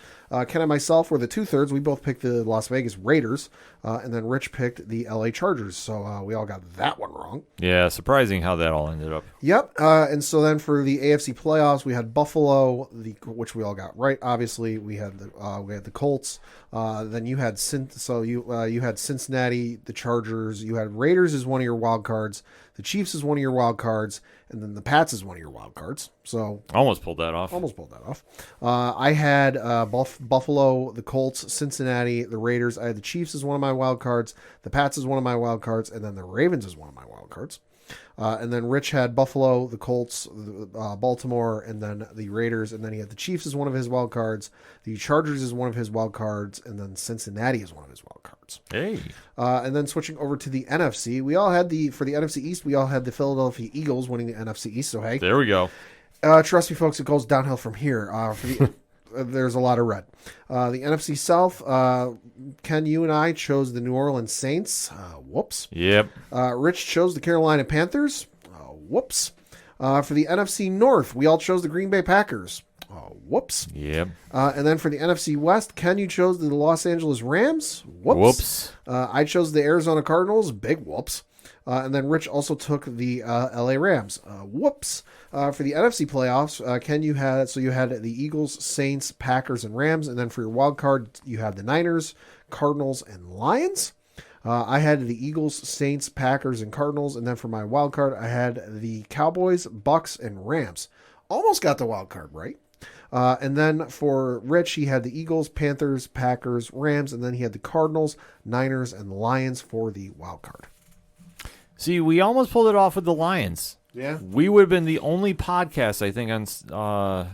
Ken and myself were the 2/3. We both picked the Las Vegas Raiders, and then Rich picked the LA Chargers. So we all got that one wrong. Yeah, surprising how that all ended up. Yep. And so then for the AFC playoffs, we had Buffalo, which we all got right. Obviously, we had the Colts. Then you had you had Cincinnati, the Chargers. You had Raiders as one of your wild cards. The Chiefs is one of your wild cards, and then the Pats is one of your wild cards. So Almost pulled that off. I had Buffalo, the Colts, Cincinnati, the Raiders. I had the Chiefs as one of my wild cards. The Pats is one of my wild cards, and then the Ravens is one of my wild cards. And then Rich had Buffalo, the Colts, Baltimore, and then the Raiders. And then he had the Chiefs as one of his wild cards. The Chargers is one of his wild cards. And then Cincinnati is one of his wild cards. Hey. And then switching over to the NFC, for the NFC East, we all had the Philadelphia Eagles winning the NFC East. So, hey. There we go. Trust me, folks, it goes downhill from here. There's a lot of red. The NFC South, Ken, you and I chose the New Orleans Saints. Whoops. Yep. Rich chose the Carolina Panthers. Whoops. For the NFC North, we all chose the Green Bay Packers. Whoops. Yep. And then for the NFC West, Ken, you chose the Los Angeles Rams. Whoops. I chose the Arizona Cardinals. Big whoops. And then Rich also took the LA Rams. Whoops. For the NFC playoffs, Ken, you had the Eagles, Saints, Packers, and Rams. And then for your wild card, you had the Niners, Cardinals, and Lions. I had the Eagles, Saints, Packers, and Cardinals. And then for my wild card, I had the Cowboys, Bucks, and Rams. Almost got the wild card right. And then for Rich, he had the Eagles, Panthers, Packers, Rams. And then he had the Cardinals, Niners, and Lions for the wild card. See, we almost pulled it off with the Lions. Yeah. We would have been the only podcast, I think, on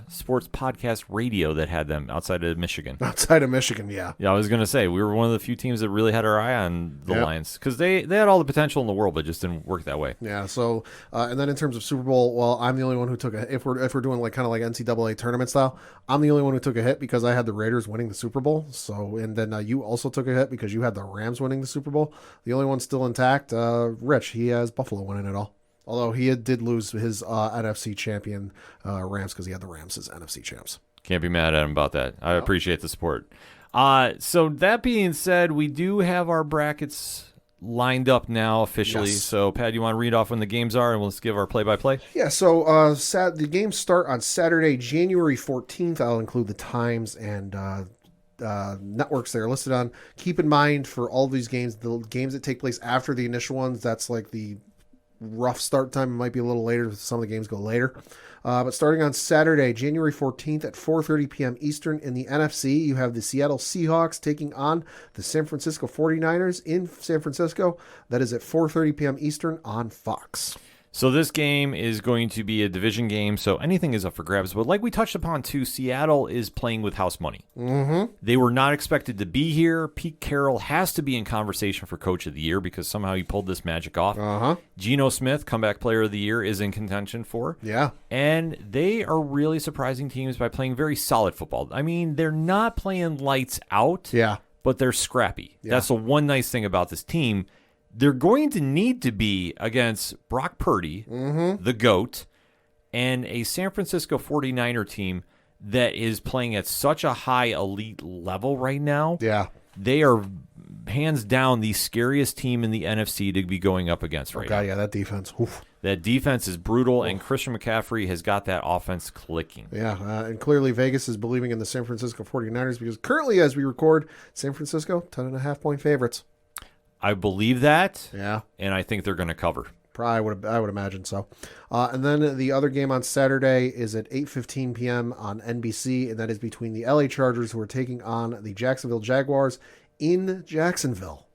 sports podcast radio that had them outside of Michigan. Outside of Michigan, yeah. Yeah, I was going to say, we were one of the few teams that really had our eye on the Lions because they had all the potential in the world, but just didn't work that way. Yeah, so, and then in terms of Super Bowl, well, I'm the only one who took if we're doing like kind of like NCAA tournament style, I'm the only one who took a hit because I had the Raiders winning the Super Bowl. So, and then you also took a hit because you had the Rams winning the Super Bowl. The only one still intact, Rich, he has Buffalo winning it all. Although he did lose his NFC champion Rams because he had the Rams as NFC champs. Can't be mad at him about that. I appreciate the support. So that being said, we do have our brackets lined up now officially. Yes. So, Pat, you want to read off when the games are, and let's give our play-by-play? Yeah, so the games start on Saturday, January 14th. I'll include the times and networks they're listed on. Keep in mind for all these games, the games that take place after the initial ones, that's like the rough start time. It might be a little later. Some of the games go later. But starting on Saturday, January 14th at 4:30 p.m. Eastern in the NFC, you have the Seattle Seahawks taking on the San Francisco 49ers in San Francisco. That is at 4:30 p.m. Eastern on Fox. So this game is going to be a division game, so anything is up for grabs. But like we touched upon, too, Seattle is playing with house money. Mm-hmm. They were not expected to be here. Pete Carroll has to be in conversation for Coach of the Year because somehow he pulled this magic off. Uh-huh. Geno Smith, Comeback Player of the Year, is in contention for. Yeah. And they are really surprising teams by playing very solid football. I mean, they're not playing lights out, but they're scrappy. Yeah. That's the one nice thing about this team. They're going to need to be against Brock Purdy, the GOAT, and a San Francisco 49er team that is playing at such a high elite level right now. Yeah. They are hands down the scariest team in the NFC to be going up against right now. Yeah, that defense. Oof. That defense is brutal, and Christian McCaffrey has got that offense clicking. Yeah, and clearly Vegas is believing in the San Francisco 49ers because currently, as we record, San Francisco, 10.5-point favorites. I believe that. Yeah. And I think they're going to cover. I would imagine so. And then the other game on Saturday is at 8:15 p.m. on NBC, and that is between the LA Chargers, who are taking on the Jacksonville Jaguars in Jacksonville.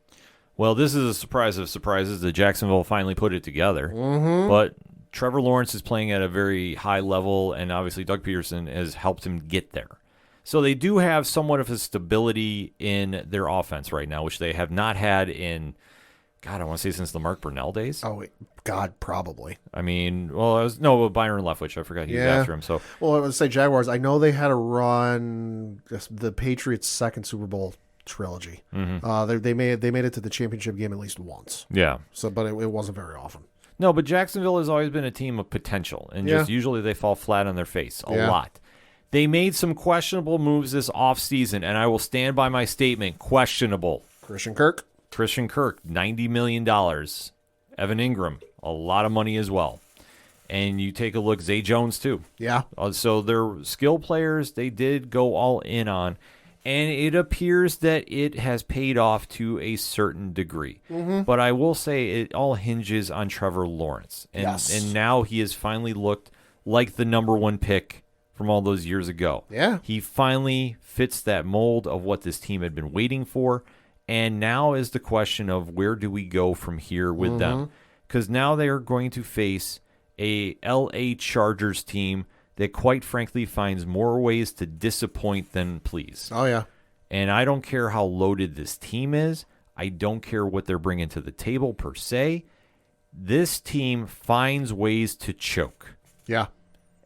Well, this is a surprise of surprises that Jacksonville finally put it together. Mm-hmm. But Trevor Lawrence is playing at a very high level, and obviously Doug Peterson has helped him get there. So they do have somewhat of a stability in their offense right now, which they have not had in, God, I want to say since the Mark Brunell days. Oh, God, probably. I mean, well, Byron Leftwich. I forgot he was after him. So, well, I would say Jaguars. I know they had a run, the Patriots' second Super Bowl trilogy. Mm-hmm. They made it to the championship game at least once. Yeah. So, but it wasn't very often. No, but Jacksonville has always been a team of potential, and just usually they fall flat on their face a lot. They made some questionable moves this offseason, and I will stand by my statement, questionable. Christian Kirk, $90 million. Evan Ingram, a lot of money as well. And you take a look, Zay Jones too. Yeah. So their skill players, they did go all in on. And it appears that it has paid off to a certain degree. But I will say it all hinges on Trevor Lawrence. And now he has finally looked like the number one pick from all those years ago. Yeah. He finally fits that mold of what this team had been waiting for. And now is the question of where do we go from here with them? Because now they are going to face a LA Chargers team that quite frankly finds more ways to disappoint than please. Oh, yeah. And I don't care how loaded this team is. I don't care what they're bringing to the table per se. This team finds ways to choke. Yeah.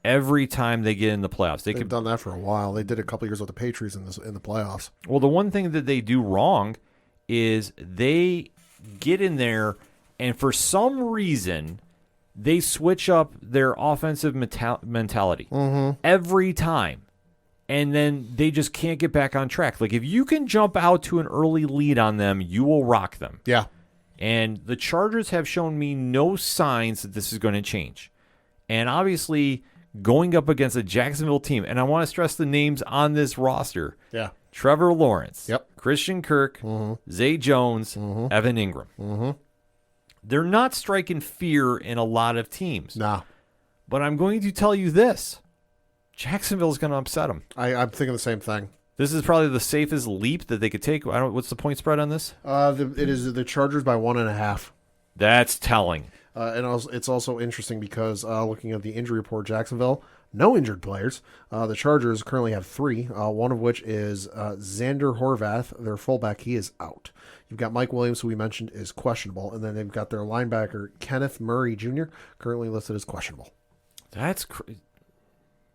Every time they get in the playoffs. They've done that for a while. They did a couple years with the Patriots in the playoffs. Well, the one thing that they do wrong is they get in there and for some reason they switch up their offensive mentality every time. And then they just can't get back on track. Like, if you can jump out to an early lead on them, you will rock them. Yeah. And the Chargers have shown me no signs that this is going to change. And obviously, going up against a Jacksonville team, and I want to stress the names on this roster. Yeah. Trevor Lawrence, Yep. Christian Kirk, Zay Jones, Evan Ingram. They're not striking fear in a lot of teams. Nah. But I'm going to tell you this. Jacksonville's going to upset them. I'm thinking the same thing. This is probably the safest leap that they could take. What's the point spread on this? It is the Chargers by 1.5. That's telling. And also, it's also interesting because looking at the injury report, Jacksonville, no injured players. The Chargers currently have 3, one of which is Xander Horvath, their fullback. He is out. You've got Mike Williams, who we mentioned is questionable, and then they've got their linebacker, Kenneth Murray Jr., currently listed as questionable. That's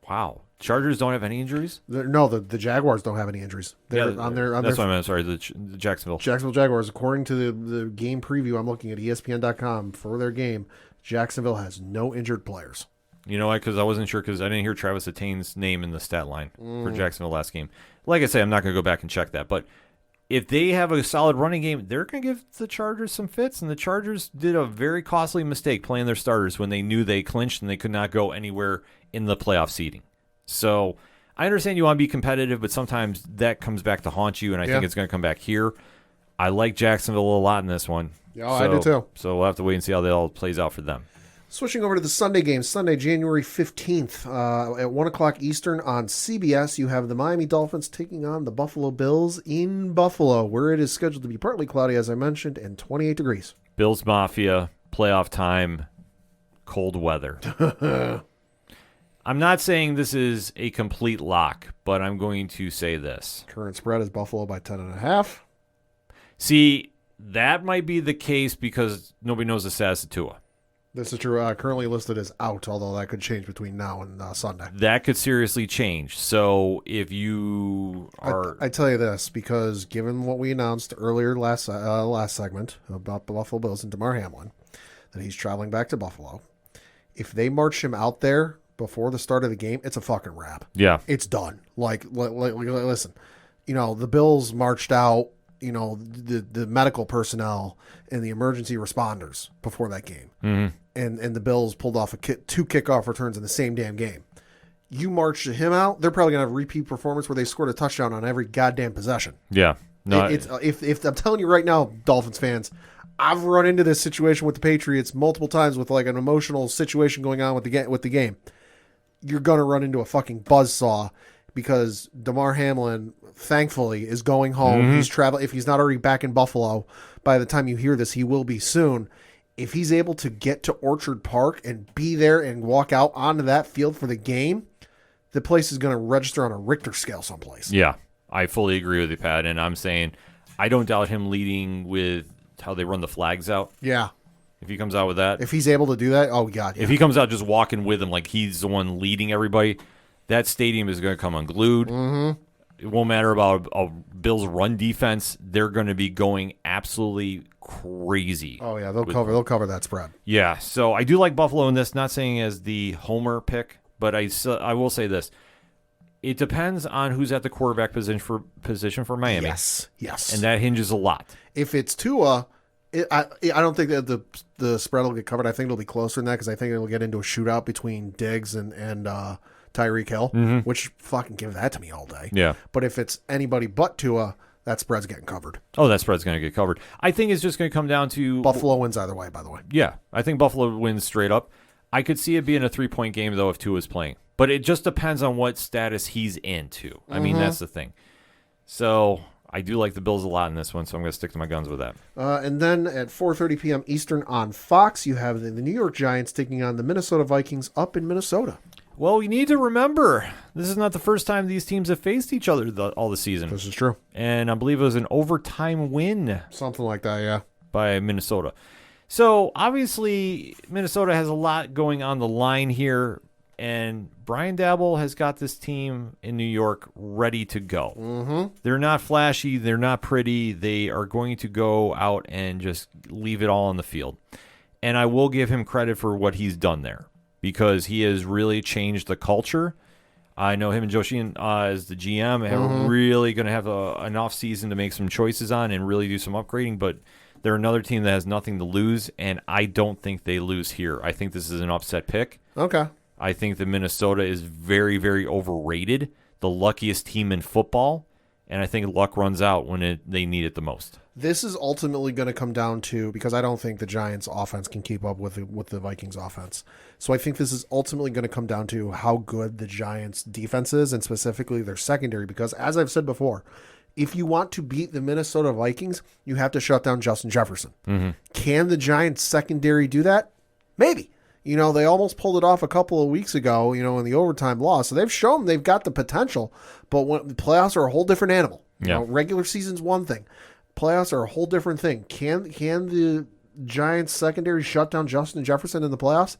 wow. Chargers don't have any injuries? The Jaguars don't have any injuries. They're on their. That's what I meant. Sorry, the Jacksonville. Jacksonville Jaguars, according to the game preview, I'm looking at ESPN.com for their game. Jacksonville has no injured players. You know why? Because I wasn't sure because I didn't hear Travis Etienne's name in the stat line for Jacksonville last game. Like I say, I'm not going to go back and check that. But if they have a solid running game, they're going to give the Chargers some fits. And the Chargers did a very costly mistake playing their starters when they knew they clinched and they could not go anywhere in the playoff seeding. So I understand you want to be competitive, but sometimes that comes back to haunt you, and I think it's going to come back here. I like Jacksonville a lot in this one. Yeah, I do too. So we'll have to wait and see how that all plays out for them. Switching over to the Sunday game, Sunday, January 15th, at 1 o'clock Eastern on CBS, you have the Miami Dolphins taking on the Buffalo Bills in Buffalo, where it is scheduled to be partly cloudy, as I mentioned, and 28 degrees. Bills Mafia, playoff time, cold weather. I'm not saying this is a complete lock, but I'm going to say this. Current spread is Buffalo by 10.5. See, that might be the case because nobody knows the status of Tua. This is true. Currently listed as out, although that could change between now and Sunday. That could seriously change. So if you are... I tell you this, because given what we announced earlier last segment about the Buffalo Bills and Damar Hamlin, that he's traveling back to Buffalo, if they march him out there before the start of the game, it's a fucking wrap. Yeah. It's done. Like listen, the Bills marched out, the medical personnel and the emergency responders before that game. Mm-hmm. And the Bills pulled off 2 kickoff returns in the same damn game. You marched him out, they're probably going to have a repeat performance where they scored a touchdown on every goddamn possession. Yeah. No, if I'm telling you right now, Dolphins fans, I've run into this situation with the Patriots multiple times with like an emotional situation going on with the game. You're going to run into a fucking buzzsaw because Damar Hamlin, thankfully, is going home. Mm-hmm. He's traveling. If he's not already back in Buffalo, by the time you hear this, he will be soon. If he's able to get to Orchard Park and be there and walk out onto that field for the game, the place is going to register on a Richter scale someplace. Yeah, I fully agree with you, Pat. And I'm saying I don't doubt him leading with how they run the flags out. Yeah. If he comes out with that. If he's able to do that, oh, God. Yeah. If he comes out just walking with him like he's the one leading everybody, that stadium is going to come unglued. Mm-hmm. It won't matter about a Bills run defense. They're going to be going absolutely crazy. Oh, yeah. They'll cover that spread. Yeah. So I do like Buffalo in this, not saying as the homer pick, but I will say this. It depends on who's at the quarterback position for Miami. Yes. And that hinges a lot. If it's Tua, I don't think that the spread will get covered. I think it'll be closer than that because I think it'll get into a shootout between Diggs and Tyreek Hill, which fucking give that to me all day. Yeah. But if it's anybody but Tua, that spread's getting covered. Oh, that spread's going to get covered. I think it's just going to come down to Buffalo wins either way, by the way. Yeah, I think Buffalo wins straight up. I could see it being a 3-point game, though, if Tua is playing. But it just depends on what status he's in, too. I mean, that's the thing. So I do like the Bills a lot in this one, so I'm going to stick to my guns with that. And then at 4:30 p.m. Eastern on Fox, you have the New York Giants taking on the Minnesota Vikings up in Minnesota. Well, we need to remember, this is not the first time these teams have faced each other all the season. This is true. And I believe it was an overtime win Something like that, yeah. by Minnesota. So, obviously, Minnesota has a lot going on the line here, and Brian Daboll has got this team in New York ready to go. Mm-hmm. They're not flashy. They're not pretty. They are going to go out and just leave it all on the field. And I will give him credit for what he's done there because he has really changed the culture. I know him and Joshin as the GM are really going to have an offseason to make some choices on and really do some upgrading, but they're another team that has nothing to lose, and I don't think they lose here. I think this is an upset pick. Okay. I think that Minnesota is very, very overrated, the luckiest team in football, and I think luck runs out when they need it the most. This is ultimately going to come down to, because I don't think the Giants' offense can keep up with the Vikings' offense. So I think this is ultimately going to come down to how good the Giants' defense is, and specifically their secondary, because as I've said before, if you want to beat the Minnesota Vikings, you have to shut down Justin Jefferson. Mm-hmm. Can the Giants' secondary do that? Maybe. You know, they almost pulled it off a couple of weeks ago, you know, in the overtime loss. So they've shown they've got the potential, but when the playoffs are a whole different animal. Yeah. You know, regular season's one thing. Playoffs are a whole different thing. Can the Giants' secondary shut down Justin Jefferson in the playoffs?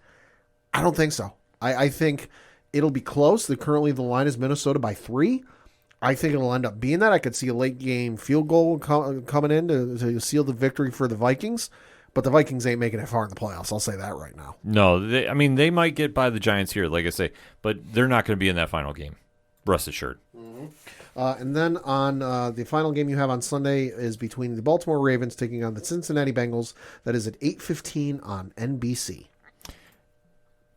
I don't think so. I think it'll be close. Currently the line is Minnesota by 3. I think it'll end up being that. I could see a late game field goal coming in to seal the victory for the Vikings, but the Vikings ain't making it far in the playoffs. I'll say that right now. No, they might get by the Giants here, like I say, but they're not going to be in that final game. Rest assured. Mm-hmm. And then on the final game you have on Sunday is between the Baltimore Ravens taking on the Cincinnati Bengals. That is at 8:15 on NBC.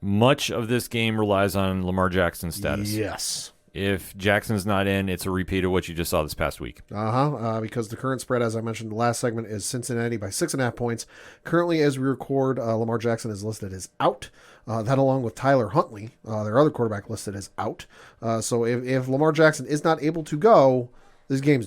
Much of this game relies on Lamar Jackson's status. Yes. If Jackson's not in, it's a repeat of what you just saw this past week. Because the current spread, as I mentioned in the last segment, is Cincinnati by 6.5 points. Currently, as we record, Lamar Jackson is listed as out. That along with Tyler Huntley, their other quarterback, listed as out. So if Lamar Jackson is not able to go, this game's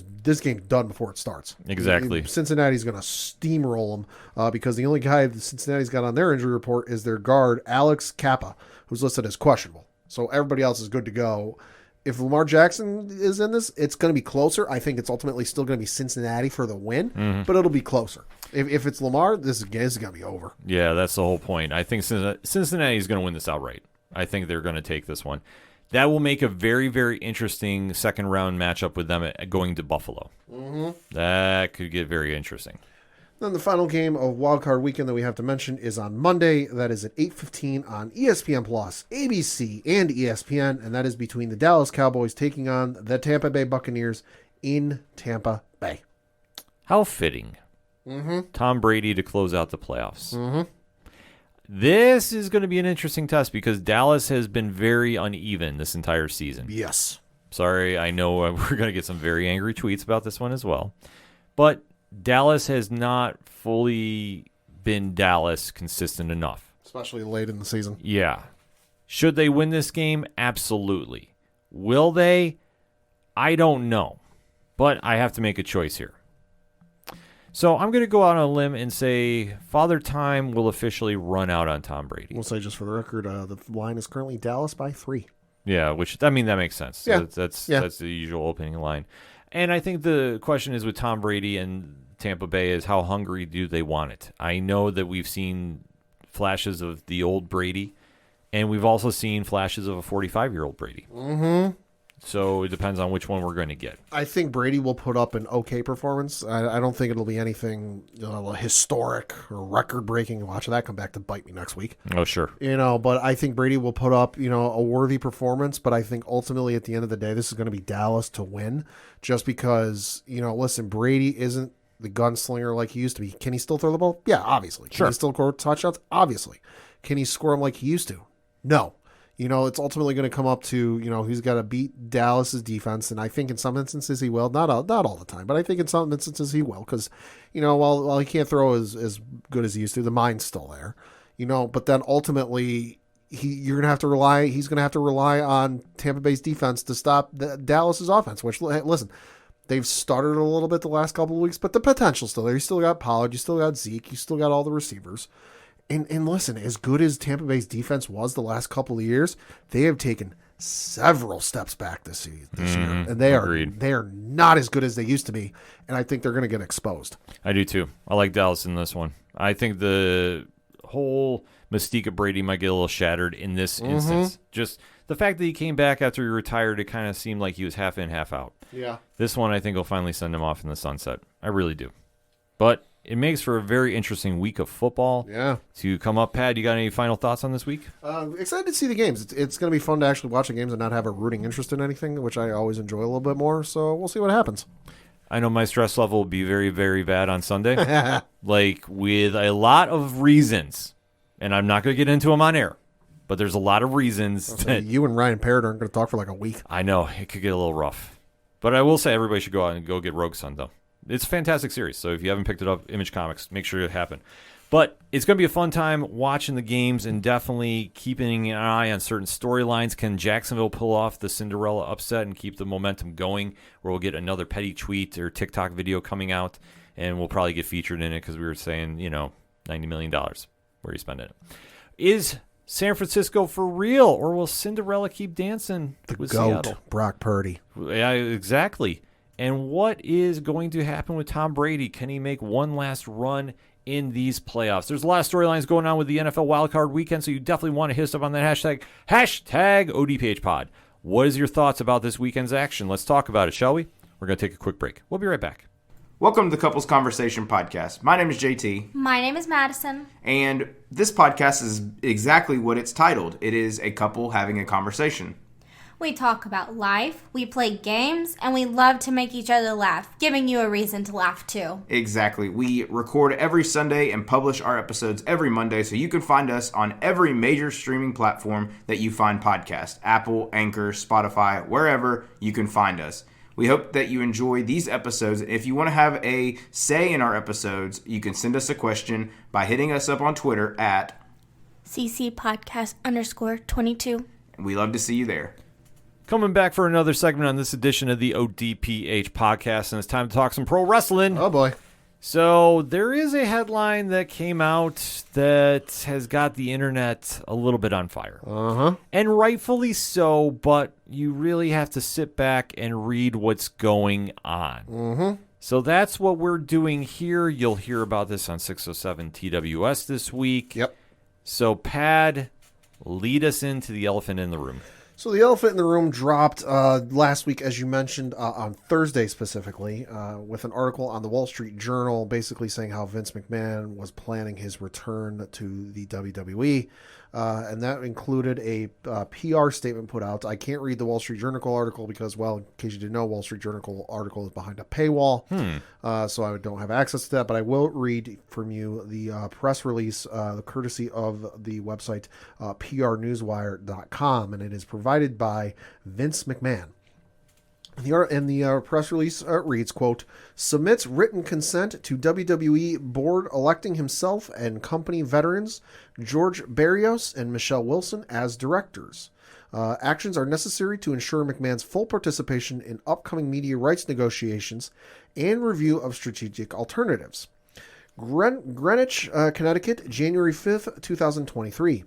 done before it starts. Exactly. Cincinnati's going to steamroll them because the only guy that Cincinnati's got on their injury report is their guard, Alex Kappa, who's listed as questionable. So everybody else is good to go. If Lamar Jackson is in this, it's going to be closer. I think it's ultimately still going to be Cincinnati for the win, but it'll be closer. If it's Lamar, this is going to be over. Yeah, that's the whole point. I think Cincinnati is going to win this outright. I think they're going to take this one. That will make a very, very interesting second-round matchup with them going to Buffalo. Mm-hmm. That could get very interesting. Then the final game of Wild Card Weekend that we have to mention is on Monday. That is at 8:15 on ESPN+, ABC, and ESPN, and that is between the Dallas Cowboys taking on the Tampa Bay Buccaneers in Tampa Bay. How fitting. Mm-hmm. Tom Brady to close out the playoffs. Mm-hmm. This is going to be an interesting test because Dallas has been very uneven this entire season. Yes. Sorry, I know we're going to get some very angry tweets about this one as well. But Dallas has not fully been Dallas consistent enough. Especially late in the season. Yeah. Should they win this game? Absolutely. Will they? I don't know. But I have to make a choice here. So I'm going to go out on a limb and say Father Time will officially run out on Tom Brady. We'll say just for the record, the line is currently Dallas by 3. Yeah, that makes sense. Yeah. That's the usual opening line. And I think the question is with Tom Brady and Tampa Bay is how hungry do they want it? I know that we've seen flashes of the old Brady, and we've also seen flashes of a 45-year-old Brady. Mm-hmm. So it depends on which one we're going to get. I think Brady will put up an okay performance. I don't think it'll be anything historic or record-breaking. Watch that come back to bite me next week. Oh, sure. But I think Brady will put up, a worthy performance. But I think ultimately at the end of the day, this is going to be Dallas to win just because, listen, Brady isn't the gunslinger like he used to be. Can he still throw the ball? Yeah, obviously. Can Sure. he still score touchdowns? Obviously. Can he score them like he used to? No. It's ultimately going to come up to, he's got to beat Dallas's defense. And I think in some instances he will. Not all the time, but I think in some instances he will. Because, while he can't throw as good as he used to, the mind's still there. But then ultimately he's going to have to rely on Tampa Bay's defense to stop Dallas's offense, which, listen, they've started a little bit the last couple of weeks, but the potential's still there. You still got Pollard, you still got Zeke, you still got all the receivers. And listen, as good as Tampa Bay's defense was the last couple of years, they have taken several steps back this year, and they are not as good as they used to be. And I think they're going to get exposed. I do too. I like Dallas in this one. I think the whole mystique of Brady might get a little shattered in this instance. Just the fact that he came back after he retired, it kind of seemed like he was half in, half out. Yeah. This one I think will finally send him off in the sunset. I really do. But it makes for a very interesting week of football. Yeah. To come up, Pat, you got any final thoughts on this week? Excited to see the games. It's going to be fun to actually watch the games and not have a rooting interest in anything, which I always enjoy a little bit more. So we'll see what happens. I know my stress level will be very, very bad on Sunday. With a lot of reasons. And I'm not going to get into them on air. But there's a lot of reasons. That you and Ryan Parrott aren't going to talk for like a week. I know. It could get a little rough. But I will say everybody should go out and go get Rogue Sun, though. It's a fantastic series, so if you haven't picked it up, Image Comics, make sure it happen. But it's going to be a fun time watching the games and definitely keeping an eye on certain storylines. Can Jacksonville pull off the Cinderella upset and keep the momentum going, where we'll get another petty tweet or TikTok video coming out, and we'll probably get featured in it because we were saying, $90 million. Where are you spending it? Is San Francisco for real, or will Cinderella keep dancing with GOAT, Seattle? Brock Purdy. Yeah, exactly. And what is going to happen with Tom Brady? Can he make one last run in these playoffs? There's a lot of storylines going on with the NFL wildcard weekend, so you definitely want to hit us up on that hashtag ODPH pod. What is your thoughts about this weekend's action? Let's talk about it, shall we? We're going to take a quick break. We'll be right back. Welcome to the Couples Conversation Podcast. My name is JT. My name is Madison. And this podcast is exactly what it's titled. It is a couple having a conversation. We talk about life, we play games, and we love to make each other laugh, giving you a reason to laugh too. Exactly. We record every Sunday and publish our episodes every Monday, so you can find us on every major streaming platform that you find podcasts. Apple, Anchor, Spotify, wherever you can find us. We hope that you enjoy these episodes. If you want to have a say in our episodes, you can send us a question by hitting us up on Twitter at CCPodcast_22. We love to see you there. Coming back for another segment on this edition of the ODPH podcast, and it's time to talk some pro wrestling. Oh, boy. So there is a headline that came out that has got the internet a little bit on fire. Uh-huh. And rightfully so, but you really have to sit back and read what's going on. Mm-hmm. So that's what we're doing here. You'll hear about this on 607 TWS this week. Yep. So, Pad, lead us into the elephant in the room. So the elephant in the room dropped last week, as you mentioned, on Thursday specifically, with an article on the Wall Street Journal basically saying how Vince McMahon was planning his return to the WWE. And that included a PR statement put out. I can't read the Wall Street Journal article because, well, in case you didn't know, Wall Street Journal article is behind a paywall. So I don't have access to that, but I will read from you the press release, the courtesy of the website prnewswire.com, and it is provided by Vince McMahon. The press release reads, quote, submits written consent to WWE board electing himself and company veterans George Barrios and Michelle Wilson as directors. Actions are necessary to ensure McMahon's full participation in upcoming media rights negotiations and review of strategic alternatives. Greenwich, Connecticut, January 5th, 2023.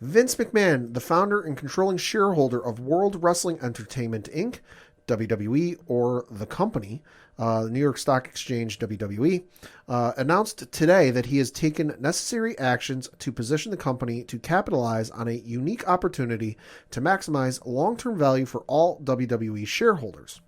Vince McMahon, the founder and controlling shareholder of World Wrestling Entertainment, Inc., WWE, or the company, New York Stock Exchange, WWE, announced today that he has taken necessary actions to position the company to capitalize on a unique opportunity to maximize long-term value for all WWE shareholders.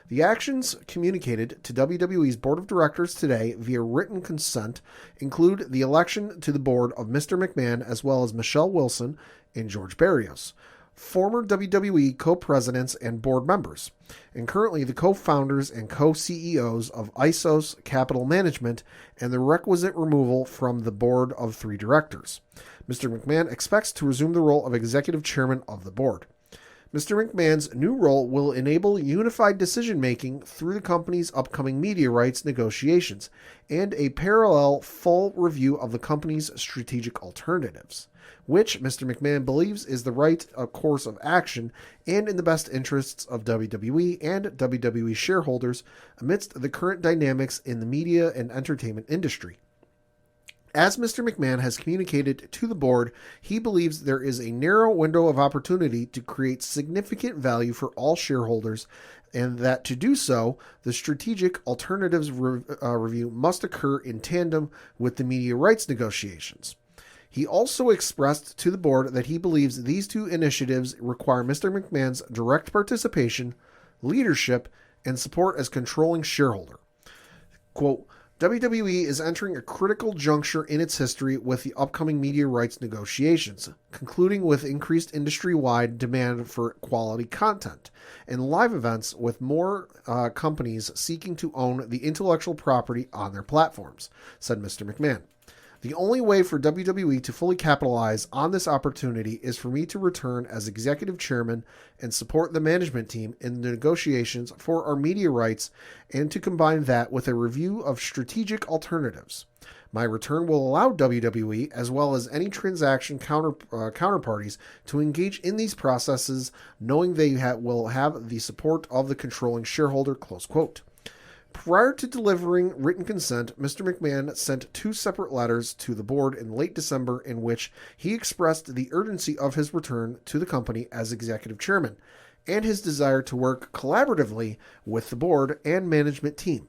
The actions communicated to WWE's board of directors today via written consent include the election to the board of Mr. McMahon as well as Michelle Wilson and George Barrios, former WWE co-presidents and board members, and currently the co-founders and co-CEOs of Isos Capital Management, and the requisite removal from the board of 3 directors. Mr. McMahon expects to resume the role of executive chairman of the board. Mr. McMahon's new role will enable unified decision-making through the company's upcoming media rights negotiations and a parallel full review of the company's strategic alternatives, which Mr. McMahon believes is the right course of action and in the best interests of WWE and WWE shareholders amidst the current dynamics in the media and entertainment industry. As Mr. McMahon has communicated to the board, he believes there is a narrow window of opportunity to create significant value for all shareholders, and that to do so, the strategic alternatives review must occur in tandem with the media rights negotiations. He also expressed to the board that he believes these two initiatives require Mr. McMahon's direct participation, leadership, and support as controlling shareholder. Quote, WWE is entering a critical juncture in its history with the upcoming media rights negotiations, concluding with increased industry-wide demand for quality content and live events, with more companies seeking to own the intellectual property on their platforms, said Mr. McMahon. The only way for WWE to fully capitalize on this opportunity is for me to return as executive chairman and support the management team in the negotiations for our media rights, and to combine that with a review of strategic alternatives. My return will allow WWE, as well as any transaction counterparties, to engage in these processes, knowing they will have the support of the controlling shareholder, close quote. Prior to delivering written consent, Mr. McMahon sent 2 separate letters to the board in late December in which he expressed the urgency of his return to the company as executive chairman and his desire to work collaboratively with the board and management team.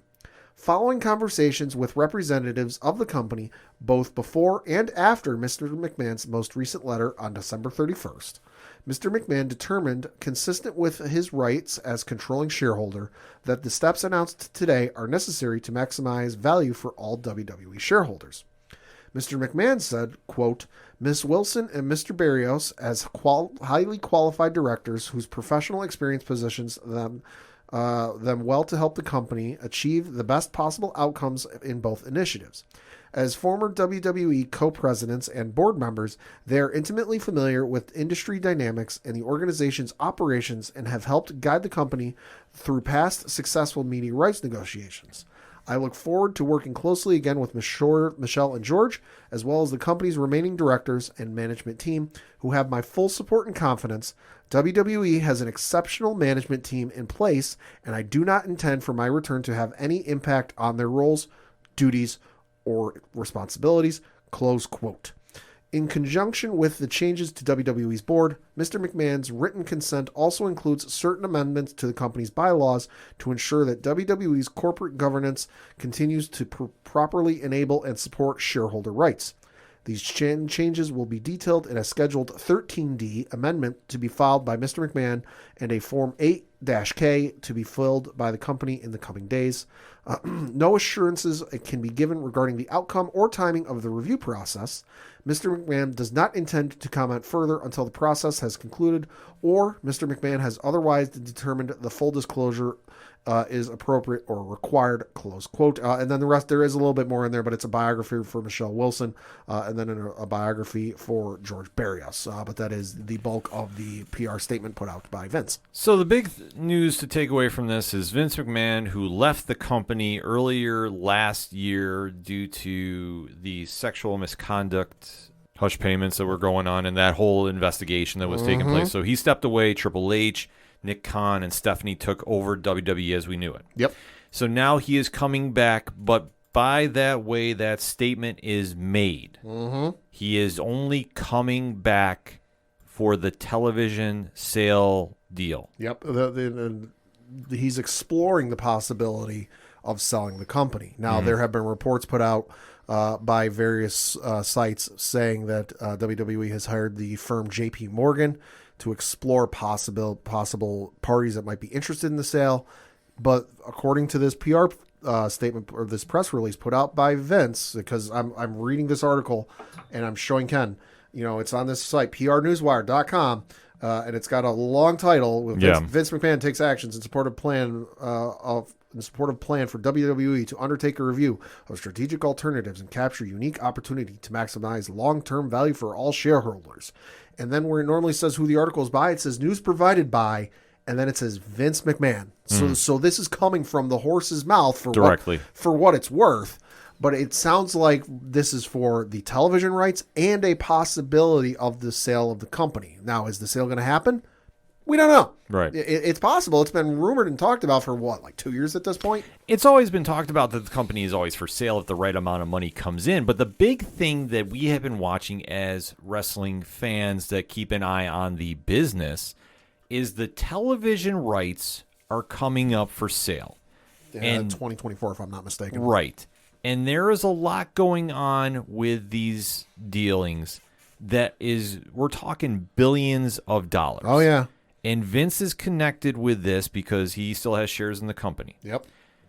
Following conversations with representatives of the company both before and after Mr. McMahon's most recent letter on December 31st, Mr. McMahon determined, consistent with his rights as controlling shareholder, that the steps announced today are necessary to maximize value for all WWE shareholders. Mr. McMahon said, quote, Ms. Wilson and Mr. Barrios, as highly qualified directors whose professional experience positions them well to help the company achieve the best possible outcomes in both initiatives. As former WWE co-presidents and board members, they are intimately familiar with industry dynamics and the organization's operations and have helped guide the company through past successful media rights negotiations. I look forward to working closely again with Michelle and George, as well as the company's remaining directors and management team, who have my full support and confidence. WWE has an exceptional management team in place, and I do not intend for my return to have any impact on their roles, duties, or responsibilities, close quote. In conjunction with the changes to WWE's board, Mr. McMahon's written consent also includes certain amendments to the company's bylaws to ensure that WWE's corporate governance continues to properly enable and support shareholder rights. These changes will be detailed in a scheduled 13D amendment to be filed by Mr. McMahon and a Form 8-K to be filled by the company in the coming days. No assurances can be given regarding the outcome or timing of the review process. Mr. McMahon does not intend to comment further until the process has concluded or Mr. McMahon has otherwise determined the full disclosure is appropriate or required, close quote. And then the rest, there is a little bit more in there, but it's a biography for Michelle Wilson and then a biography for George Barrios. But that is the bulk of the PR statement put out by Vince. So the big news to take away from this is Vince McMahon, who left the company earlier last year due to the sexual misconduct hush payments that were going on and that whole investigation that was taking place. So he stepped away. Triple H, Nick Khan, and Stephanie took over WWE as we knew it. Yep. So now he is coming back, but by that way that statement is made, he is only coming back for the television sale deal. Yep. He's exploring the possibility of selling the company. Now, there have been reports put out by various sites saying that WWE has hired the firm JP Morgan to explore possible parties that might be interested in the sale. But according to this PR statement or this press release put out by Vince, because I'm reading this article and I'm showing Ken, It's on this site, prnewswire.com, and it's got a long title with Vince McMahon takes actions in support of plan for WWE to undertake a review of strategic alternatives and capture unique opportunity to maximize long-term value for all shareholders. And then where it normally says who the article is by, it says news provided by, and then it says Vince McMahon. So this is coming from the horse's mouth directly for what it's worth. But it sounds like this is for the television rights and a possibility of the sale of the company. Now, is the sale going to happen? We don't know. Right. It's possible. It's been rumored and talked about for what, like 2 years at this point? It's always been talked about that the company is always for sale if the right amount of money comes in. But the big thing that we have been watching as wrestling fans that keep an eye on the business is the television rights are coming up for sale. And 2024, if I'm not mistaken. Right. And there is a lot going on with these dealings that is, we're talking billions of dollars. Oh, yeah. And Vince is connected with this because he still has shares in the company. Yep.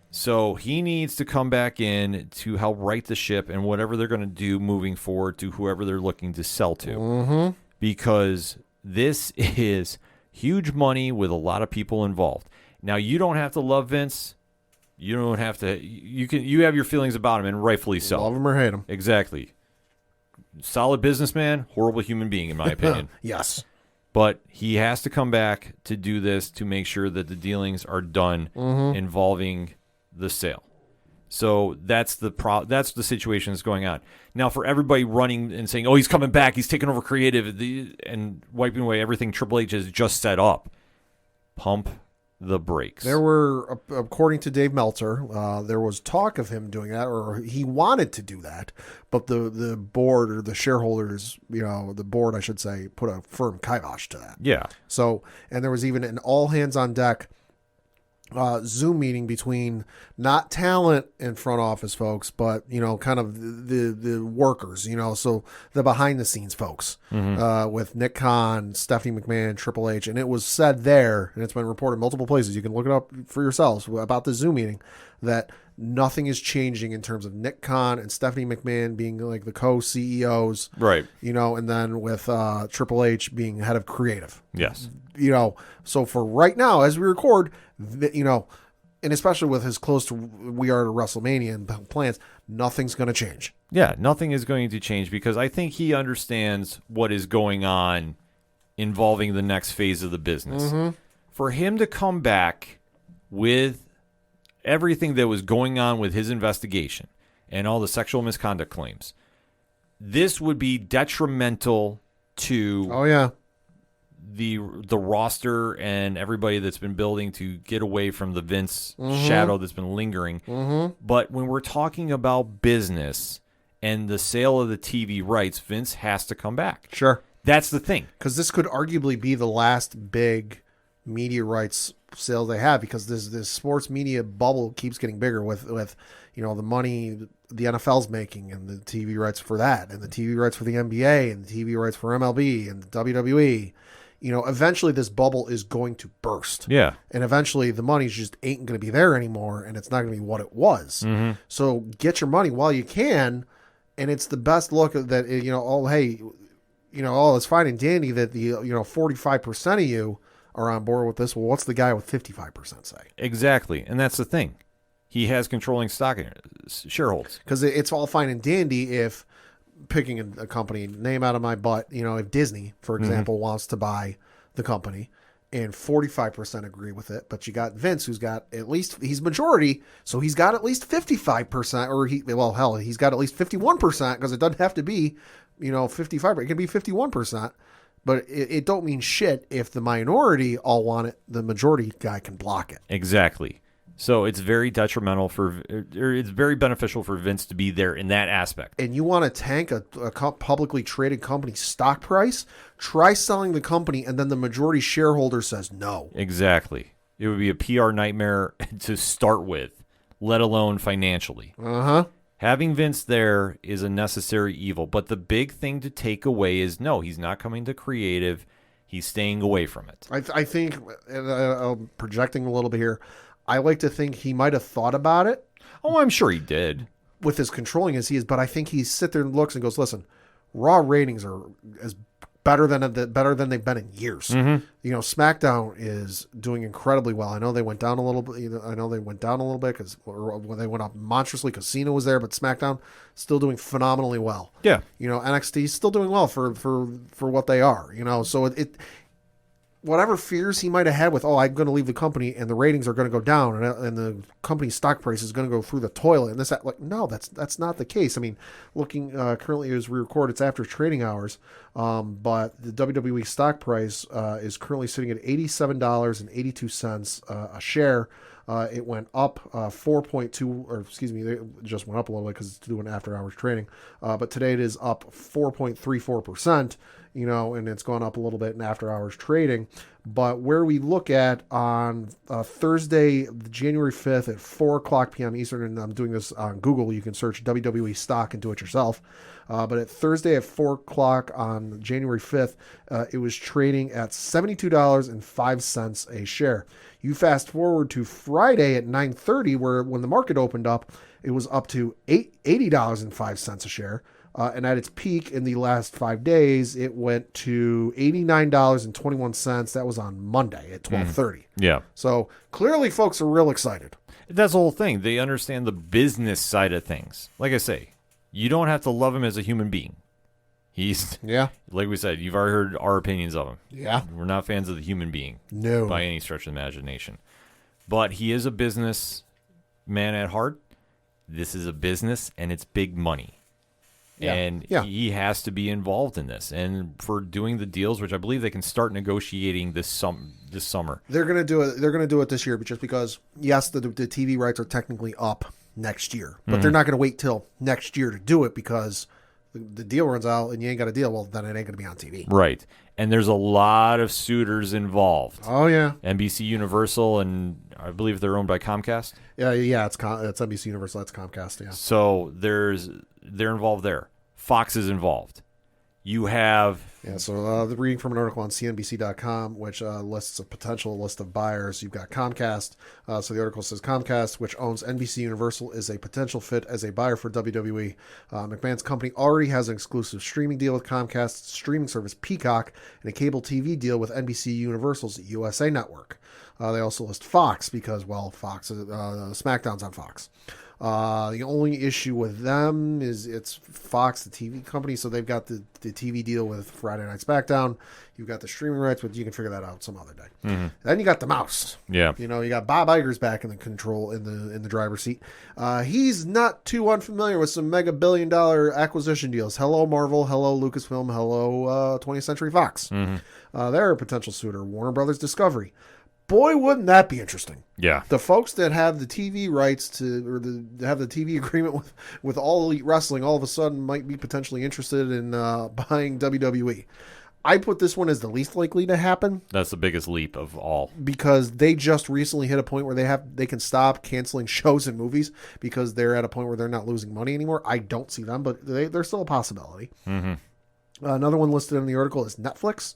So he needs to come back in to help right the ship and whatever they're going to do moving forward to whoever they're looking to sell to. Mm-hmm. Because this is huge money with a lot of people involved. Now, you don't have to love Vince. You don't have to. You have your feelings about him, and rightfully so. Love him or hate him. Exactly. Solid businessman, horrible human being, in my opinion. Yes. But he has to come back to do this to make sure that the dealings are done involving the sale. So that's the situation that's going on. Now, for everybody running and saying, "Oh, he's coming back. He's taking over creative," and wiping away everything Triple H has just set up, pump the brakes. There were, according to Dave Meltzer, there was talk of him doing that, or he wanted to do that, but the board or the shareholders, the board, I should say, put a firm kibosh to that. Yeah. So, and there was even an all hands on deck Zoom meeting between not talent and front office folks, but kind of the workers, so the behind the scenes folks, with Nick Khan, Stephanie McMahon, Triple H, and it was said there, and it's been reported multiple places. You can look it up for yourselves about the Zoom meeting, that nothing is changing in terms of Nick Khan and Stephanie McMahon being like the co-CEOs, right? And then with Triple H being head of creative. Yes. So for right now, as we record, and especially with as close to we are to WrestleMania and plans, nothing's going to change. Yeah, nothing is going to change because I think he understands what is going on involving the next phase of the business. For him to come back with everything that was going on with his investigation and all the sexual misconduct claims, this would be detrimental to the roster and everybody that's been building to get away from the Vince shadow that's been lingering. But when we're talking about business and the sale of the TV rights, Vince has to come back. Sure. That's the thing. Because this could arguably be the last big media rights sale they have, because this sports media bubble keeps getting bigger with the money the NFL's making and the TV rights for that and the TV rights for the NBA and the TV rights for MLB and the WWE. Eventually this bubble is going to burst. Yeah. And eventually the money just ain't going to be there anymore, and it's not going to be what it was. So get your money while you can, and it's the best look at that, it's fine and dandy that the 45% of you are on board with this. Well, what's the guy with 55% say? Exactly. And that's the thing. He has controlling stock shareholders. Because it's all fine and dandy if picking a company name out of my butt, if Disney, for example, wants to buy the company and 45% agree with it, but you got Vince, who's got at least, he's majority, so he's got at least 55%, or he's got at least 51%, because it doesn't have to be, 55, it can be 51%. But it don't mean shit if the minority all want it. The majority guy can block it. Exactly. So it's very detrimental it's very beneficial for Vince to be there in that aspect. And you want to tank a publicly traded company's stock price? Try selling the company, and then the majority shareholder says no. Exactly. It would be a PR nightmare to start with, let alone financially. Having Vince there is a necessary evil, but the big thing to take away is no, he's not coming to creative. He's staying away from it. I think, and I'm projecting a little bit here, I like to think he might have thought about it. Oh, I'm sure he did. With as controlling as he is, but I think he sits there and looks and goes, listen, Raw ratings are as better than they've been in years. Mm-hmm. You know, SmackDown is doing incredibly well. I know they went down a little bit. Because when they went up monstrously, Cena was there, but SmackDown still doing phenomenally well. Yeah. You know, NXT is still doing well for what they are. You know, so it whatever fears he might have had with, I'm going to leave the company and the ratings are going to go down and the company's stock price is going to go through the toilet and this, that, like, no, that's not the case. I mean, looking currently as we record, it's after trading hours, but the WWE stock price is currently sitting at $87.82 a share. It went up 4.2, or excuse me, it just went up a little bit because it's doing after hours trading. But today it is up 4.34%, you know, and it's gone up a little bit in after hours trading. But where we look at on Thursday, January 5th at 4 o'clock p.m. Eastern, and I'm doing this on Google, you can search WWE stock and do it yourself. But at Thursday at 4 o'clock on January 5th, it was trading at $72.05 a share. You fast forward to Friday at 9:30, when the market opened up, it was up to $80.05 a share. And at its peak in the last 5 days, it went to $89.21. That was on Monday at 12:30. Yeah. So clearly folks are real excited. That's the whole thing. They understand the business side of things. Like I say, you don't have to love him as a human being. He's, like we said, you've already heard our opinions of him. Yeah. We're not fans of the human being. No. By any stretch of the imagination. But he is a business man at heart. This is a business, and it's big money. Yeah. And he has to be involved in this. And for doing the deals, which I believe they can start negotiating this summer. They're going to do it. They're going to do it this year, but just because, yes, the TV rights are technically up next year, but they're not going to wait till next year to do it because the deal runs out and you ain't got a deal. Well, then it ain't going to be on TV. Right. And there's a lot of suitors involved. Oh, yeah. NBC Universal, and I believe they're owned by Comcast. Yeah, it's NBC Universal. That's Comcast, yeah. So they're involved there. Fox is involved. You have... Yeah, so the reading from an article on CNBC.com, which lists a potential list of buyers. You've got Comcast. So the article says Comcast, which owns NBC Universal, is a potential fit as a buyer for WWE. McMahon's company already has an exclusive streaming deal with Comcast's streaming service Peacock and a cable TV deal with NBC Universal's USA Network. They also list Fox because, well, Fox SmackDown's on Fox. The only issue with them is it's Fox, the TV company, so they've got the TV deal with Friday Night SmackDown. You've got the streaming rights, but you can figure that out some other day. Mm-hmm. Then you got the mouse. Yeah. You know, you got Bob Iger's back in the control in the driver's seat. He's not too unfamiliar with some mega billion-dollar acquisition deals. Hello, Marvel. Hello, Lucasfilm. Hello, 20th Century Fox. Mm-hmm. They're a potential suitor. Warner Brothers Discovery. Boy, wouldn't that be interesting? Yeah. The folks that have the TV rights have the TV agreement with All Elite Wrestling all of a sudden might be potentially interested in buying WWE. I put this one as the least likely to happen. That's the biggest leap of all. Because they just recently hit a point where they can stop canceling shows and movies because they're at a point where they're not losing money anymore. I don't see them, but they're still a possibility. Mm-hmm. Another one listed in the article is Netflix.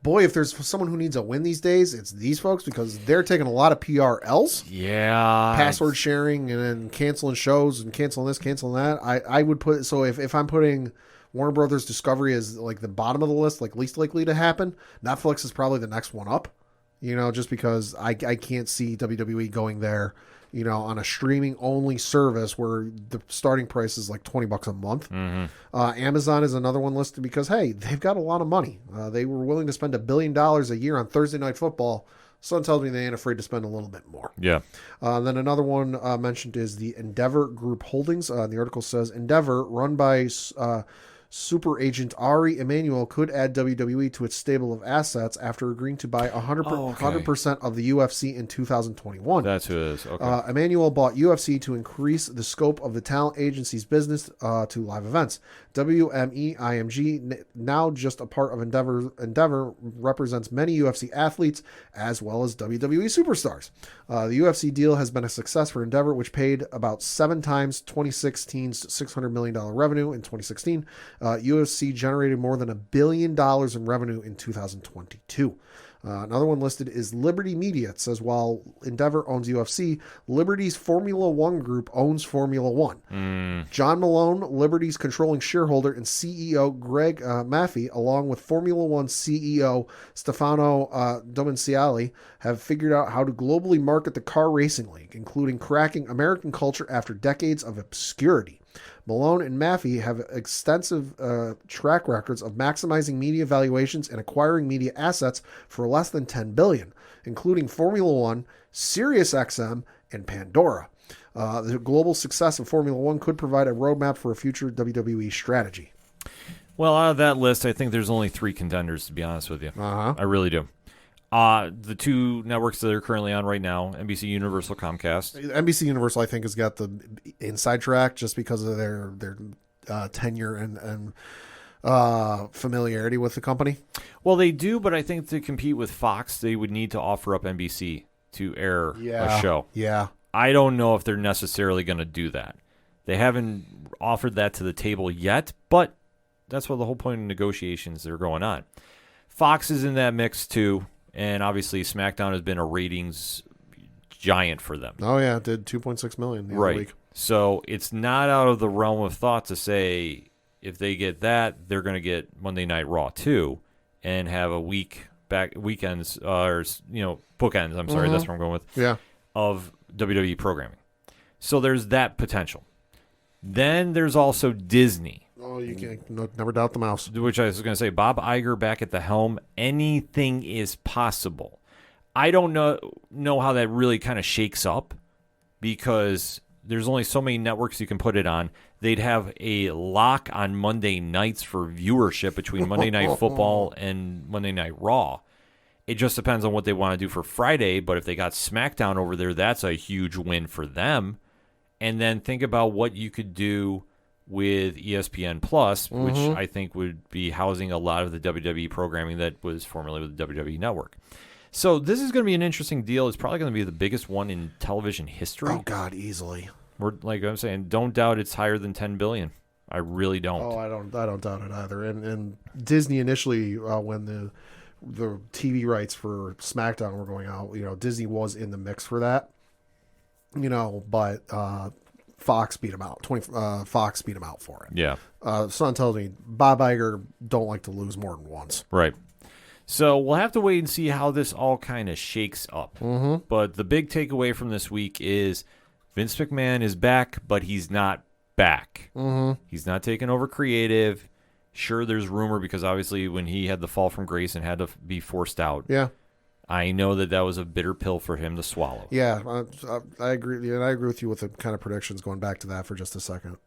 Boy, if there's someone who needs a win these days, it's these folks because they're taking a lot of PRLs. Yeah. Password sharing and then canceling shows and canceling this, canceling that. I would put, so if I'm putting Warner Brothers Discovery as like the bottom of the list, like least likely to happen, Netflix is probably the next one up, you know, just because I can't see WWE going there, you know, on a streaming only service where the starting price is like $20 a month. Mm-hmm. Amazon is another one listed because, hey, they've got a lot of money. They were willing to spend $1 billion a year on Thursday Night Football. Someone tells me they ain't afraid to spend a little bit more. Yeah. Then another one mentioned is the Endeavor Group Holdings. The article says Endeavor, run by super agent Ari Emanuel, could add WWE to its stable of assets after agreeing to buy 100% of the UFC in 2021. That's who it is. Okay. Emanuel bought UFC to increase the scope of the talent agency's business to live events. WME IMG, now just a part of Endeavor, represents many UFC athletes as well as WWE superstars. The UFC deal has been a success for Endeavor, which paid about 7 times 2016's $600 million revenue in 2016. UFC generated more than $1 billion in revenue in 2022. Another one listed is Liberty Media. It says while Endeavor owns UFC, Liberty's Formula One group owns Formula One. John Malone, Liberty's controlling shareholder, and CEO Greg Maffei, along with Formula One CEO Stefano Domenicali, have figured out how to globally market the car racing league, including cracking American culture after decades of obscurity. Malone and Maffei have extensive track records of maximizing media valuations and acquiring media assets for less than $10 billion, including Formula One, SiriusXM, and Pandora. The global success of Formula One could provide a roadmap for a future WWE strategy. Well, out of that list, I think there's only 3 contenders, to be honest with you. I really do. The 2 networks that are currently on right now, NBC Universal, Comcast. NBC Universal, I think, has got the inside track just because of their tenure and familiarity with the company. Well, they do, but I think to compete with Fox, they would need to offer up NBC to air a show. Yeah. I don't know if they're necessarily going to do that. They haven't offered that to the table yet, but that's what the whole point of negotiations are going on. Fox is in that mix too. And obviously, SmackDown has been a ratings giant for them. Oh, yeah. It did $2.6 million the other week. So it's not out of the realm of thought to say if they get that, they're going to get Monday Night Raw too and have a weekends, bookends. I'm sorry, that's what I'm going with. Yeah. Of WWE programming. So there's that potential. Then there's also Disney. Oh, you can't never doubt the mouse. Which I was going to say, Bob Iger back at the helm, anything is possible. I don't know how that really kind of shakes up because there's only so many networks you can put it on. They'd have a lock on Monday nights for viewership between Monday Night Football and Monday Night Raw. It just depends on what they want to do for Friday, but if they got SmackDown over there, that's a huge win for them. And then think about what you could do with ESPN Plus, which I think would be housing a lot of the WWE programming that was formerly with the WWE Network. So this is going to be an interesting deal. It's probably going to be the biggest one in television history. Oh, God, easily. We're, like I'm saying, don't doubt it's higher than $10 billion. I really don't. Oh, I don't doubt it either. And Disney initially, when the TV rights for SmackDown were going out, Disney was in the mix for that. But Fox beat him out. Fox beat him out for it. Yeah. Son tells me Bob Iger don't like to lose more than once. Right. So we'll have to wait and see how this all kind of shakes up. But the big takeaway from this week is Vince McMahon is back, but he's not back. He's not taking over creative. Sure, there's rumor because obviously when he had the fall from grace and had to be forced out. Yeah. I know that was a bitter pill for him to swallow. Yeah, I agree. And I agree with you with the kind of predictions going back to that for just a second.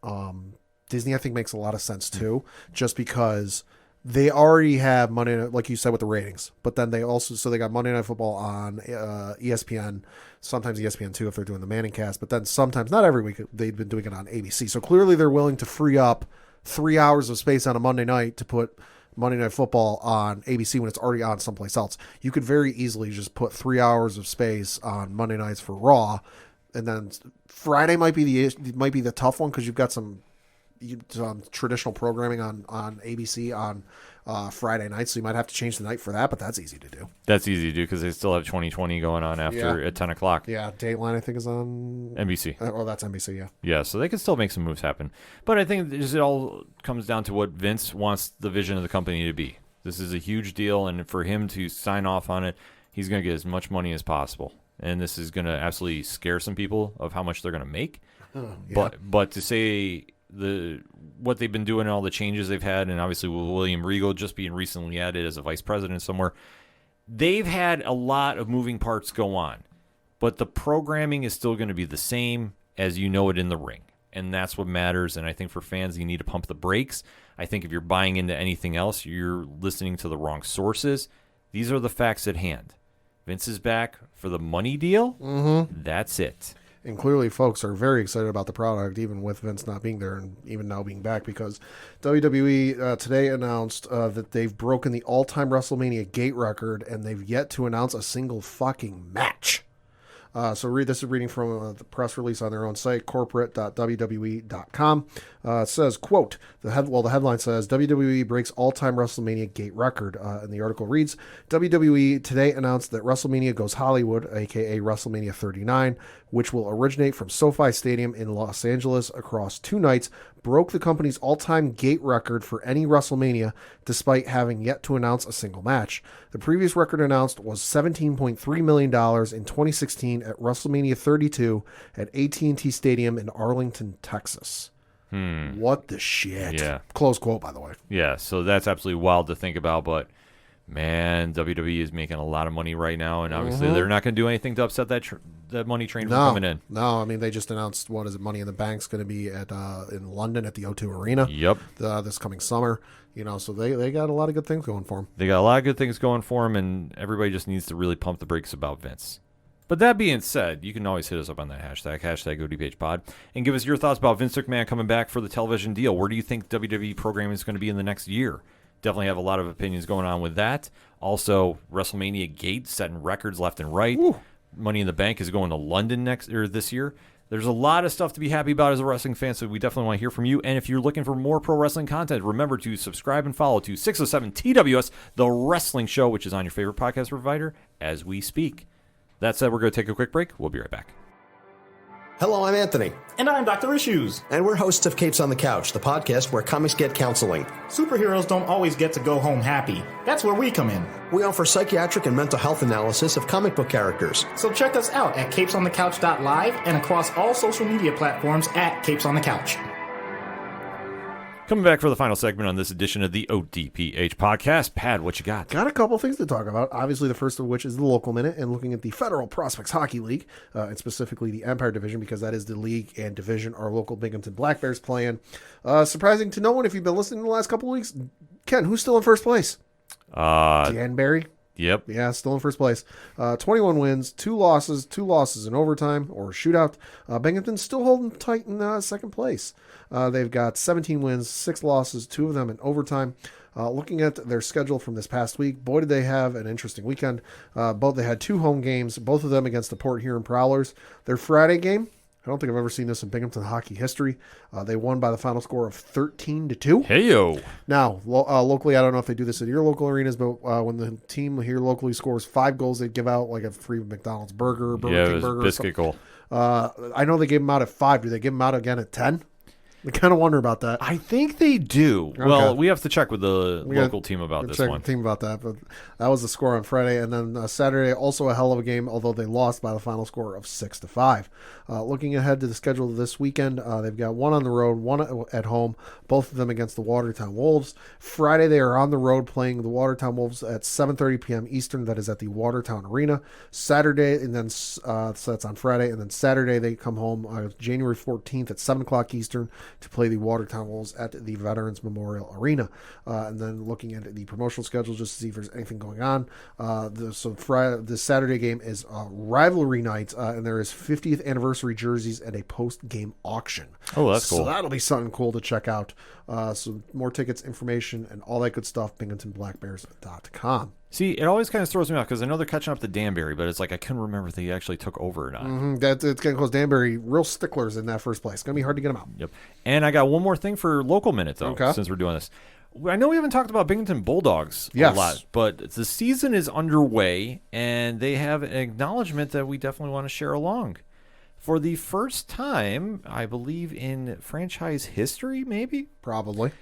Disney, I think, makes a lot of sense too, just because they already have Monday, like you said, with the ratings. But then they got Monday Night Football on ESPN, sometimes ESPN 2 if they're doing the Manning cast, but then sometimes, not every week, they've been doing it on ABC. So clearly they're willing to free up 3 hours of space on a Monday night to put Monday Night Football on ABC when it's already on someplace else. You could very easily just put 3 hours of space on Monday nights for Raw, and then Friday might be the tough one because you've got some traditional programming on ABC on Friday night, so you might have to change the night for that, but that's easy to do. That's easy to do because they still have 2020 going on after at 10 o'clock. Yeah, Dateline, I think, is on NBC. Oh, that's NBC, yeah. Yeah, so they can still make some moves happen. But I think it all comes down to what Vince wants the vision of the company to be. This is a huge deal, and for him to sign off on it, he's going to get as much money as possible. And this is going to absolutely scare some people of how much they're going to make. Yeah. But to say what they've been doing and all the changes they've had, and obviously with William Regal just being recently added as a vice president somewhere, they've had a lot of moving parts go on. But the programming is still going to be the same as you know it in the ring. And that's what matters. And I think for fans, you need to pump the brakes. I think if you're buying into anything else, you're listening to the wrong sources. These are the facts at hand. Vince is back for the money deal. That's it. And clearly, folks are very excited about the product, even with Vince not being there and even now being back, because WWE today announced that they've broken the all-time WrestleMania gate record, and they've yet to announce a single fucking match. This is reading from the press release on their own site, corporate.wwe.com. It says, quote, the headline says, WWE breaks all-time WrestleMania gate record. And the article reads, WWE today announced that WrestleMania Goes Hollywood, aka WrestleMania 39, which will originate from SoFi Stadium in Los Angeles across 2 nights, broke the company's all-time gate record for any WrestleMania, despite having yet to announce a single match. The previous record announced was $17.3 million in 2016 at WrestleMania 32 at AT&T Stadium in Arlington, Texas. What the shit? Yeah. Close quote, by the way. Yeah, so that's absolutely wild to think about, but man, WWE is making a lot of money right now, and obviously they're not going to do anything to upset that money train from coming in. No, I mean, they just announced, Money in the Bank's going to be at in London at the O2 Arena. Yep. This coming summer. So they got a lot of good things going for them. They got a lot of good things going for them, and everybody just needs to really pump the brakes about Vince. But that being said, you can always hit us up on that hashtag ODPHpod, and give us your thoughts about Vince McMahon coming back for the television deal. Where do you think WWE programming is going to be in the next year? Definitely have a lot of opinions going on with that. Also, WrestleMania Gate setting records left and right. Ooh. Money in the Bank is going to London this year. There's a lot of stuff to be happy about as a wrestling fan, so we definitely want to hear from you. And if you're looking for more pro wrestling content, remember to subscribe and follow to 607 TWS, the wrestling show, which is on your favorite podcast provider as we speak. That said, we're going to take a quick break. We'll be right back. Hello, I'm Anthony. And I'm Dr. Issues. And we're hosts of Capes on the Couch, the podcast where comics get counseling. Superheroes don't always get to go home happy. That's where we come in. We offer psychiatric and mental health analysis of comic book characters. So check us out at capesonthecouch.live and across all social media platforms at Capes on the Couch. Coming back for the final segment on this edition of the ODPH podcast. Pad, what you got? Got a couple things to talk about. Obviously, the first of which is the local minute and looking at the Federal Prospects Hockey League, and specifically the Empire Division, because that is the league and division our local Binghamton Black Bears play in. Surprising to no one if you've been listening the last couple of weeks. Ken, who's still in first place? Danbury. Yep. Yeah, still in first place. 21 wins, 2 losses in overtime or shootout. Binghamton's still holding tight in second place. They've got 17 wins, 6 losses, 2 of them in overtime. Looking at their schedule from this past week, boy, did they have an interesting weekend. They had 2 home games, both of them against the Port Huron Prowlers. Their Friday game, I don't think I've ever seen this in Binghamton hockey history. They won by the final score of 13-2. Hey-yo. Now, locally, I don't know if they do this at your local arenas, but when the team here locally scores 5 goals, they give out like a free McDonald's burger, Burger King burger. Biscuit goal. I know they gave them out at 5. Do they give them out again at 10? I kind of wonder about that. I think they do. Okay. Well, we have to check with the local team about this one. Check with the team about that. But that was the score on Friday. And then Saturday, also a hell of a game, although they lost by the final score of 6-5. Looking ahead to the schedule this weekend, they've got 1 on the road, 1 at home, both of them against the Watertown Wolves. Friday, they are on the road playing the Watertown Wolves at 7:30 p.m. Eastern. That is at the Watertown Arena. Saturday, and then so that's on Friday. And then Saturday, they come home January 14th at 7 o'clock Eastern to play the Watertown Wolves at the Veterans Memorial Arena. And then looking at the promotional schedule just to see if there's anything going on. This Saturday game is rivalry night, and there is 50th anniversary jerseys and a post-game auction. Oh, that's cool. So that'll be something cool to check out. So more tickets, information, and all that good stuff, BinghamtonBlackBears.com. See, it always kind of throws me off because I know they're catching up to Danbury, but it's like I couldn't remember if they actually took over or not. It's going to cause Danbury real sticklers in that first place. It's going to be hard to get them out. Yep. And I got one more thing for local minute, though, since we're doing this. I know we haven't talked about Binghamton Bulldogs a lot, but the season is underway, and they have an acknowledgement that we definitely want to share along. For the first time, I believe, in franchise history, maybe? Probably.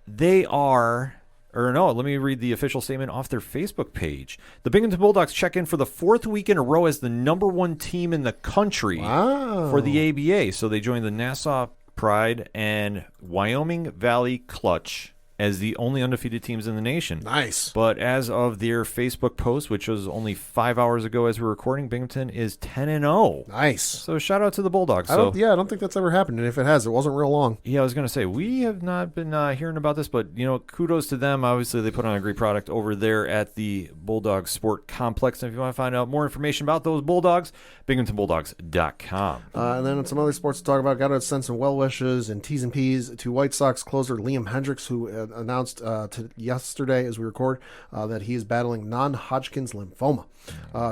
They are... Or no, let me read the official statement off their Facebook page. The Binghamton Bulldogs check in for the 4th week in a row as the #1 team in the country for the ABA. So they joined the Nassau Pride and Wyoming Valley Clutch as the only undefeated teams in the nation. Nice. But as of their Facebook post, which was only 5 hours ago as we're recording, Binghamton is 10-0. Nice. So shout out to the Bulldogs. I don't think that's ever happened. And if it has, it wasn't real long. Yeah, I was going to say, we have not been hearing about this, but, kudos to them. Obviously, they put on a great product over there at the Bulldog Sport Complex. And if you want to find out more information about those Bulldogs, BinghamtonBulldogs.com. And then some other sports to talk about. Got to send some well wishes and T's and P's to White Sox closer Liam Hendricks, who announced yesterday as we record that he is battling non-Hodgkin's lymphoma,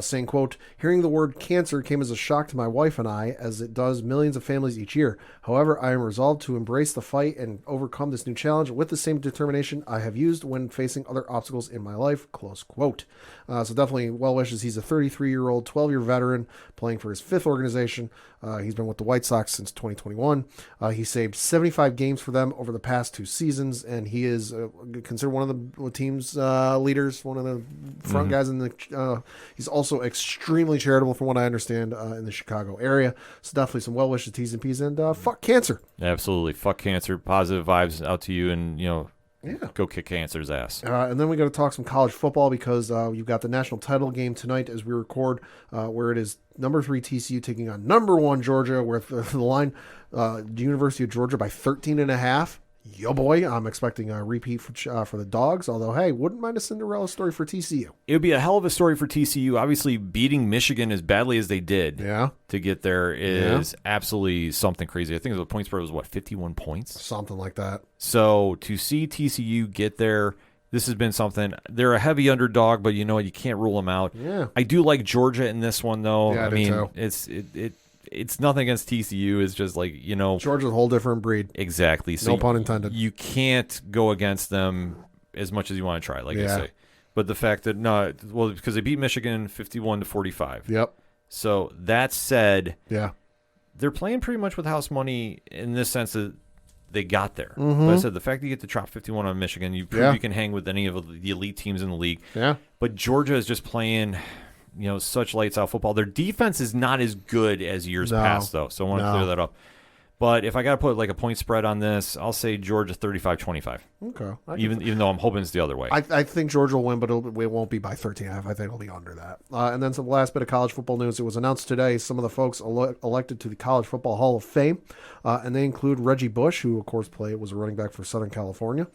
saying, quote, "Hearing the word cancer came as a shock to my wife and I, as it does millions of families each year. However, I am resolved to embrace the fight and overcome this new challenge with the same determination I have used when facing other obstacles in my life," close quote. So definitely well wishes. He's a 33-year-old, 12-year veteran playing for his 5th organization. He's been with the White Sox since 2021. He saved 75 games for them over the past 2 seasons, and he is considered one of the team's leaders, one of the front guys in the. He's also extremely charitable, from what I understand, in the Chicago area. So definitely some well wishes, T's and P's, and fuck cancer. Absolutely, fuck cancer. Positive vibes out to you, and go kick cancer's ass. And then we got to talk some college football, because you've got the national title game tonight as we record, where it is number 3 TCU taking on number 1 Georgia, where the line, the University of Georgia by 13.5. Yo, boy, I'm expecting a repeat for the Dogs, although, hey, wouldn't mind a Cinderella story for TCU. It would be a hell of a story for TCU. Obviously, beating Michigan as badly as they did to get there is absolutely something crazy. I think the point spread was, 51 points? Something like that. So to see TCU get there, this has been something. They're a heavy underdog, but you know what? You can't rule them out. Yeah. I do like Georgia in this one, though. Yeah, I do too. It's nothing against TCU. It's just like, Georgia's a whole different breed. Exactly. So no pun intended. You can't go against them as much as you want to try, like I say. But the fact that, because they beat Michigan 51-45. Yep. So that said, they're playing pretty much with house money in this sense that they got there. But I said, the fact that you get to drop 51 on Michigan, you prove you can hang with any of the elite teams in the league. Yeah. But Georgia is just playing such lights out football. Their defense is not as good as years past, though. So I want to clear that up. But if I got to put like a point spread on this, I'll say Georgia 35-25. Okay. Even though I'm hoping it's the other way. I think Georgia will win, but it won't be by 13.5. I think it'll be under that. And then some last bit of college football news. It was announced today some of the folks elected to the College Football Hall of Fame, and they include Reggie Bush, who of course was a running back for Southern California.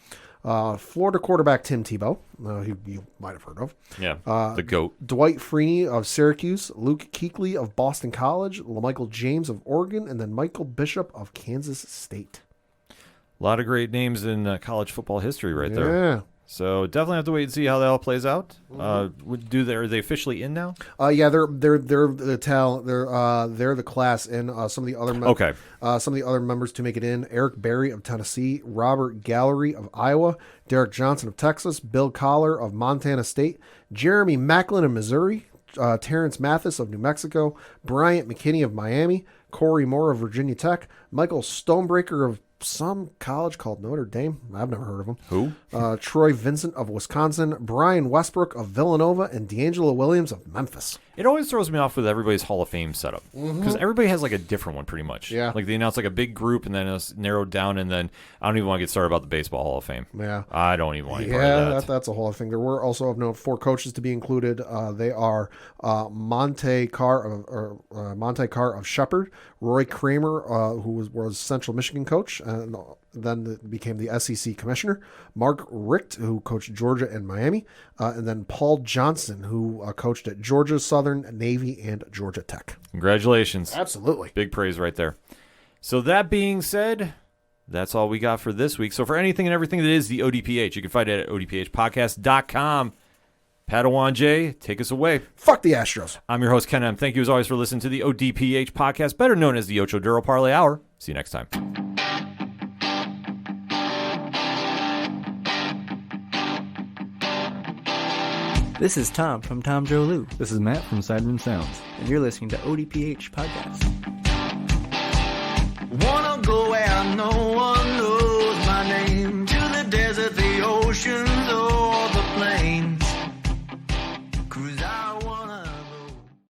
Florida quarterback Tim Tebow, who you might have heard of. Yeah, the GOAT. Dwight Freeney of Syracuse, Luke Kuechly of Boston College, LaMichael James of Oregon, and then Michael Bishop of Kansas State. A lot of great names in college football history right there. Yeah. So definitely have to wait and see how that all plays out. Are they officially in now? Yeah, they're the talent. They're the class in. Some of the other some of the other members to make it in: Eric Berry of Tennessee, Robert Gallery of Iowa, Derek Johnson of Texas, Bill Collar of Montana State, Jeremy Macklin of Missouri, Terrence Mathis of New Mexico, Bryant McKinney of Miami, Corey Moore of Virginia Tech, Michael Stonebreaker of some college called Notre Dame. I've never heard of him. Who? Troy Vincent of Wisconsin, Brian Westbrook of Villanova, and D'Angelo Williams of Memphis. It always throws me off with everybody's Hall of Fame setup, because everybody has like a different one pretty much. Yeah. Like they announce like a big group and then it's narrowed down, and then I don't even want to get started about the Baseball Hall of Fame. Yeah. I don't even want to part of that. That's a whole other thing. There were also of note 4 coaches to be included. They are Monte Carr of Shepherd, Roy Kramer, who was Central Michigan coach, and then became the SEC commissioner, Mark Richt, who coached Georgia and Miami, and then Paul Johnson, who coached at Georgia Southern, Navy, and Georgia Tech. Congratulations. Absolutely. Big praise right there. So that being said, that's all we got for this week. So for anything and everything that is the ODPH, you can find it at odphpodcast.com. Padawan J, take us away. Fuck the Astros. I'm your host, Ken M. Thank you as always for listening to the ODPH podcast, better known as the Ocho Duro Parlay Hour. See you next time. This is Tom from Tom Joe Lou, This is Matt from Sideroom Sounds. and you're listening to ODPH Podcast. Wanna go where no one knows my name, to the desert, the oceans, or the plains. Cruise out.